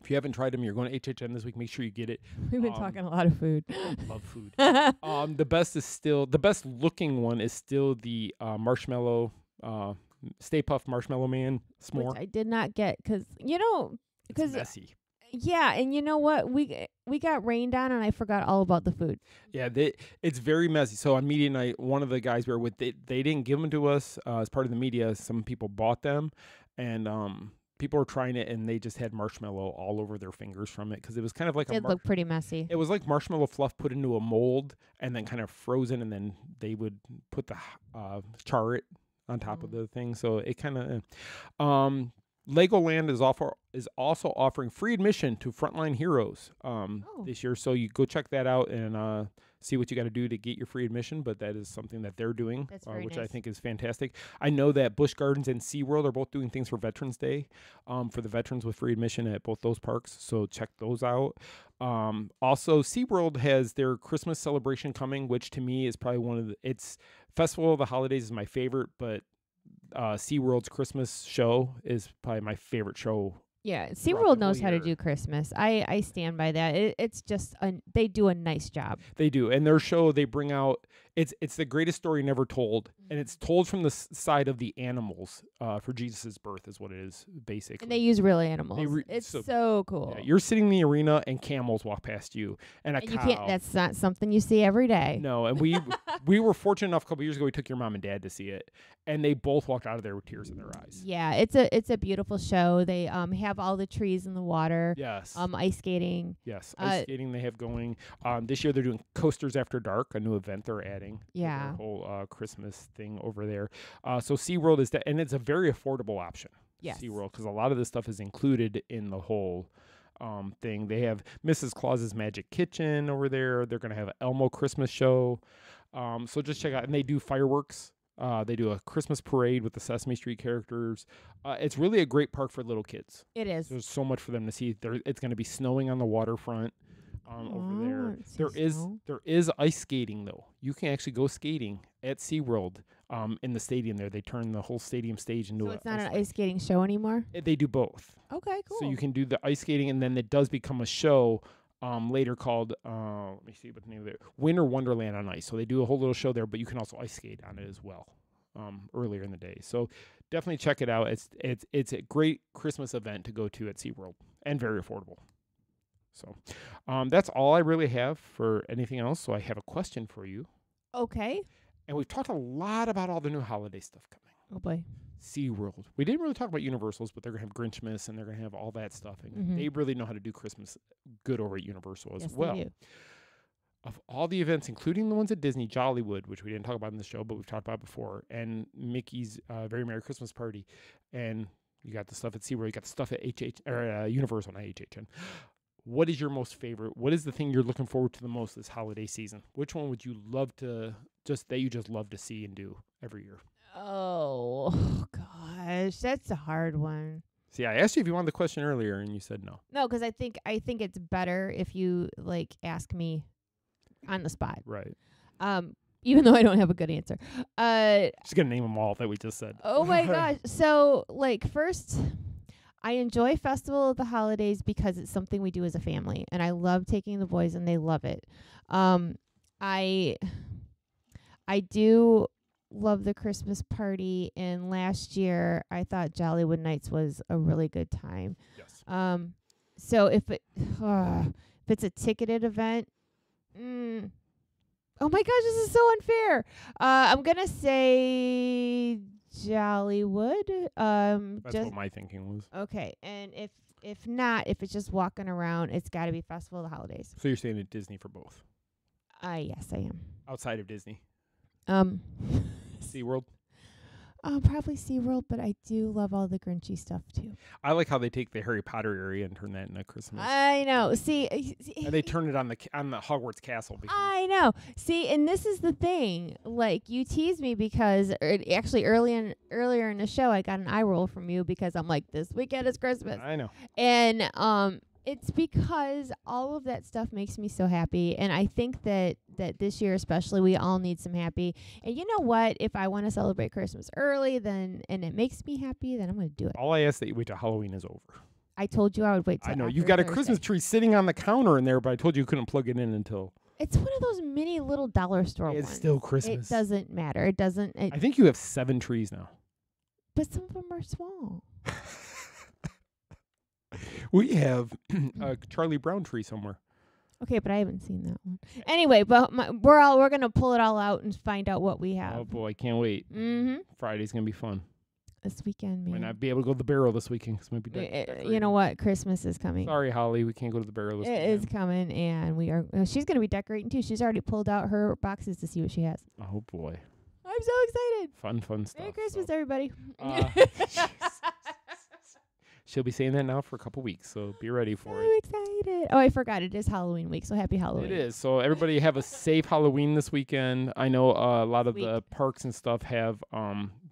if you haven't tried them, you're going to HHN this week, make sure you get it. We've been talking a lot of food. Love food. The best looking one is still the marshmallow, Stay Puft Marshmallow Man s'more. Which I did not get because It's messy. Yeah, and you know what? We got rained on, and I forgot all about the food. Yeah, it's very messy. So on media night, one of the guys we were with, they didn't give them to us as part of the media. Some people bought them, and people were trying it, and they just had marshmallow all over their fingers from it because it was kind of like It looked pretty messy. It was like marshmallow fluff put into a mold and then kind of frozen, and then they would put the char it on top of the thing. So it kind of Legoland is also offering free admission to Frontline Heroes this year. So you go check that out and see what you got to do to get your free admission. But that is something that they're doing, which I think is fantastic. I know that Busch Gardens and SeaWorld are both doing things for Veterans Day for the veterans with free admission at both those parks. So check those out. Also, SeaWorld has their Christmas celebration coming, which to me is probably it's Festival of the Holidays is my favorite, but SeaWorld's Christmas show is probably my favorite show Yeah, the SeaWorld whole knows how to year. do Christmas. I stand by that. It's just they do a nice job. They do, and their show they bring out it's the greatest story never told, and it's told from the side of the animals for Jesus's birth is what it is basically. And they use real animals. It's so- so cool. Yeah, you're sitting in the arena and camels walk past you, and a And cow. you can't. That's not something you see every day. No, and we were fortunate enough a couple years ago. We took your mom and dad to see it, and they both walked out of there with tears in their eyes. Yeah, it's a beautiful show. They have all the trees in the water. Yes. Ice skating. Yes, ice skating they have going. This year they're doing Coasters After Dark, a new event they're adding. to Yeah. their whole Christmas thing over there. So SeaWorld is and it's a very affordable option. Yes. SeaWorld, because a lot of this stuff is included in the whole thing. They have Mrs. Claus's Magic Kitchen over there. They're going to have an Elmo Christmas show. So just check out. And they do fireworks. They do a Christmas parade with the Sesame Street characters. It's really a great park for little kids. It is. There's so much for them to see. It's going to be snowing on the waterfront over there. There is ice skating though. You can actually go skating at SeaWorld in the stadium there. They turn the whole stadium stage into So it's not an ice skating show anymore? They do both. Okay, cool. So you can do the ice skating, and then it does become a show later called, let me see what the name of it, Winter Wonderland on Ice. So they do a whole little show there, but you can also ice skate on it as well earlier in the day. So definitely check it out. It's a great Christmas event to go to at SeaWorld and very affordable. So that's all I really have for anything else. So I have a question for you. Okay. And we've talked a lot about all the new holiday stuff coming. Oh, boy. SeaWorld. We didn't really talk about Universals, but they're going to have Grinchmas and they're going to have all that stuff. And they really know how to do Christmas good over at Universal as well. They do. Of all the events, including the ones at Disney, Jollywood, which we didn't talk about in the show, but we've talked about before, and Mickey's Very Merry Christmas Party, and you got the stuff at SeaWorld, you got the stuff at Universal, not HHN. What is your most favorite? What is the thing you're looking forward to the most this holiday season? Which one would you love to you just love to see and do every year? Oh, gosh. That's a hard one. See, I asked you if you wanted the question earlier, and you said no. No, because I think it's better if you ask me on the spot. Right. Even though I don't have a good answer. Just gonna name them all that we just said. Oh my gosh. So first, I enjoy Festival of the Holidays because it's something we do as a family, and I love taking the boys, and they love it. I do love the Christmas party, and last year I thought Jollywood Nights was a really good time. Yes. So if it's a ticketed event, oh my gosh, this is so unfair. I'm gonna say Jollywood. That's what my thinking was. Okay, and if not, if it's just walking around, it's got to be Festival of the Holidays. So you're saying at Disney for both? Yes, I am. Outside of Disney? SeaWorld? Probably SeaWorld, but I do love all the Grinchy stuff too. I like how they take the Harry Potter area and turn that into Christmas. I know. See, and they turn it on the Hogwarts castle. I know. See, and this is the thing. You tease me because actually earlier in the show I got an eye roll from you because I'm like, this weekend is Christmas. I know. And it's because all of that stuff makes me so happy, and I think that this year especially we all need some happy. And you know what? If I want to celebrate Christmas early, and it makes me happy, then I'm going to do it. All I ask that you wait till Halloween is over. I told you I would wait till I know. after You've got a Thursday. Christmas tree sitting on the counter in there, but I told you you couldn't plug it in until... It's one of those mini little dollar store ones. It's still Christmas. It doesn't matter. It doesn't... I think you have 7 trees now. But some of them are small. We have a Charlie Brown tree somewhere. Okay, but I haven't seen that one. Anyway, but we're gonna pull it all out and find out what we have. Oh boy, can't wait. Mm-hmm. Friday's gonna be fun. This weekend, man. Might not be able to go to the barrel this weekend because might be you know what? Christmas is coming. Sorry, Holly, we can't go to the barrel this weekend. It is coming, and we are. She's gonna be decorating too. She's already pulled out her boxes to see what she has. Oh boy, I'm so excited. Fun stuff. Merry Christmas, everybody. She'll be saying that now for a couple weeks, so be ready for it. So excited. Oh, I forgot. It is Halloween week, so happy Halloween. It is. So everybody have a safe Halloween this weekend. I know a lot of the parks and stuff have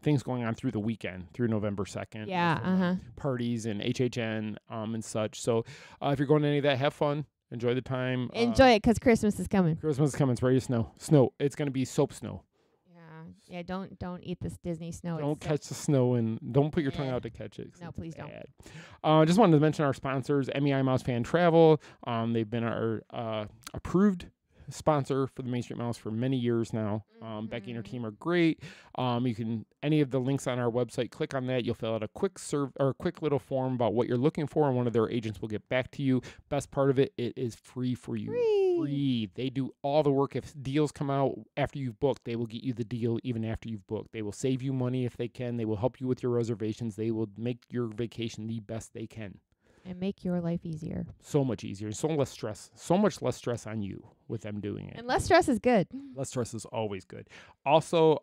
things going on through the weekend, through November 2nd. Yeah, Parties and HHN and such. So if you're going to any of that, have fun. Enjoy the time. Enjoy it because Christmas is coming. Christmas is coming. It's ready to snow. Snow. It's going to be soap snow. Yeah. Yeah, don't eat this Disney snow. Don't catch the snow and don't put your tongue out to catch it. No, please don't. Just wanted to mention our sponsors, MEI Mouse Fan Travel. They've been our approved sponsor for the Main Street Mouse for many years now. Becky and her team are great. You can any of the links on our website, click on that. You'll fill out a quick little form about what you're looking for, and one of their agents will get back to you. Best part of it, it is free for you. Free. They do all the work. If deals come out after you've booked, they will get you the deal even after you've booked. They will save you money if they can. They will help you with your reservations. They will make your vacation the best they can. And make your life easier. So much easier. So less stress. So much less stress on you with them doing it. And less stress is good. Less stress is always good. Also,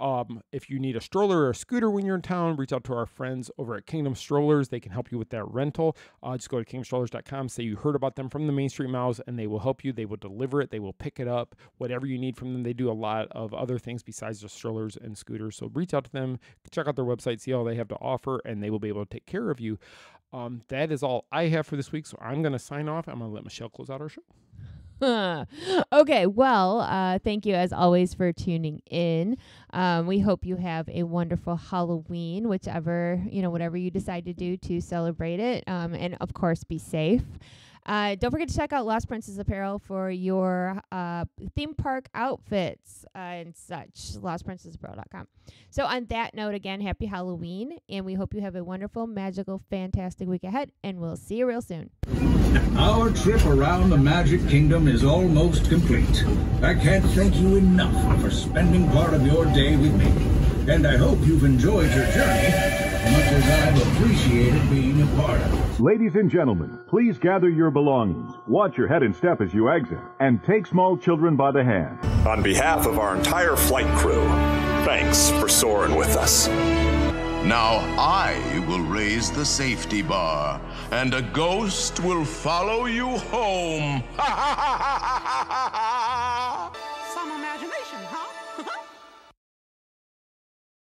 if you need a stroller or a scooter when you're in town, reach out to our friends over at Kingdom Strollers. They can help you with that rental. Just go to kingdomstrollers.com, say you heard about them from the Main Street Mouse, and they will help you. They will deliver it. They will pick it up. Whatever you need from them. They do a lot of other things besides just strollers and scooters. So reach out to them. Check out their website. See all they have to offer, and they will be able to take care of you. That is all I have for this week, so I'm going to sign off. I'm going to let Michele close out our show. Okay, well, thank you as always for tuning in. We hope you have a wonderful Halloween, whatever you decide to do to celebrate it. And of course, be safe. Don't forget to check out Lost Princess Apparel for your theme park outfits and such. LostPrincessApparel.com. So on that note, again, happy Halloween, and we hope you have a wonderful, magical, fantastic week ahead, and we'll see you real soon. Our trip around the Magic Kingdom is almost complete. I can't thank you enough for spending part of your day with me. And I hope you've enjoyed your journey as much as I've appreciated being a part of it. Ladies and gentlemen, please gather your belongings, watch your head and step as you exit, and take small children by the hand. On behalf of our entire flight crew, thanks for soaring with us. Now I will raise the safety bar, and a ghost will follow you home. Some imagination, huh?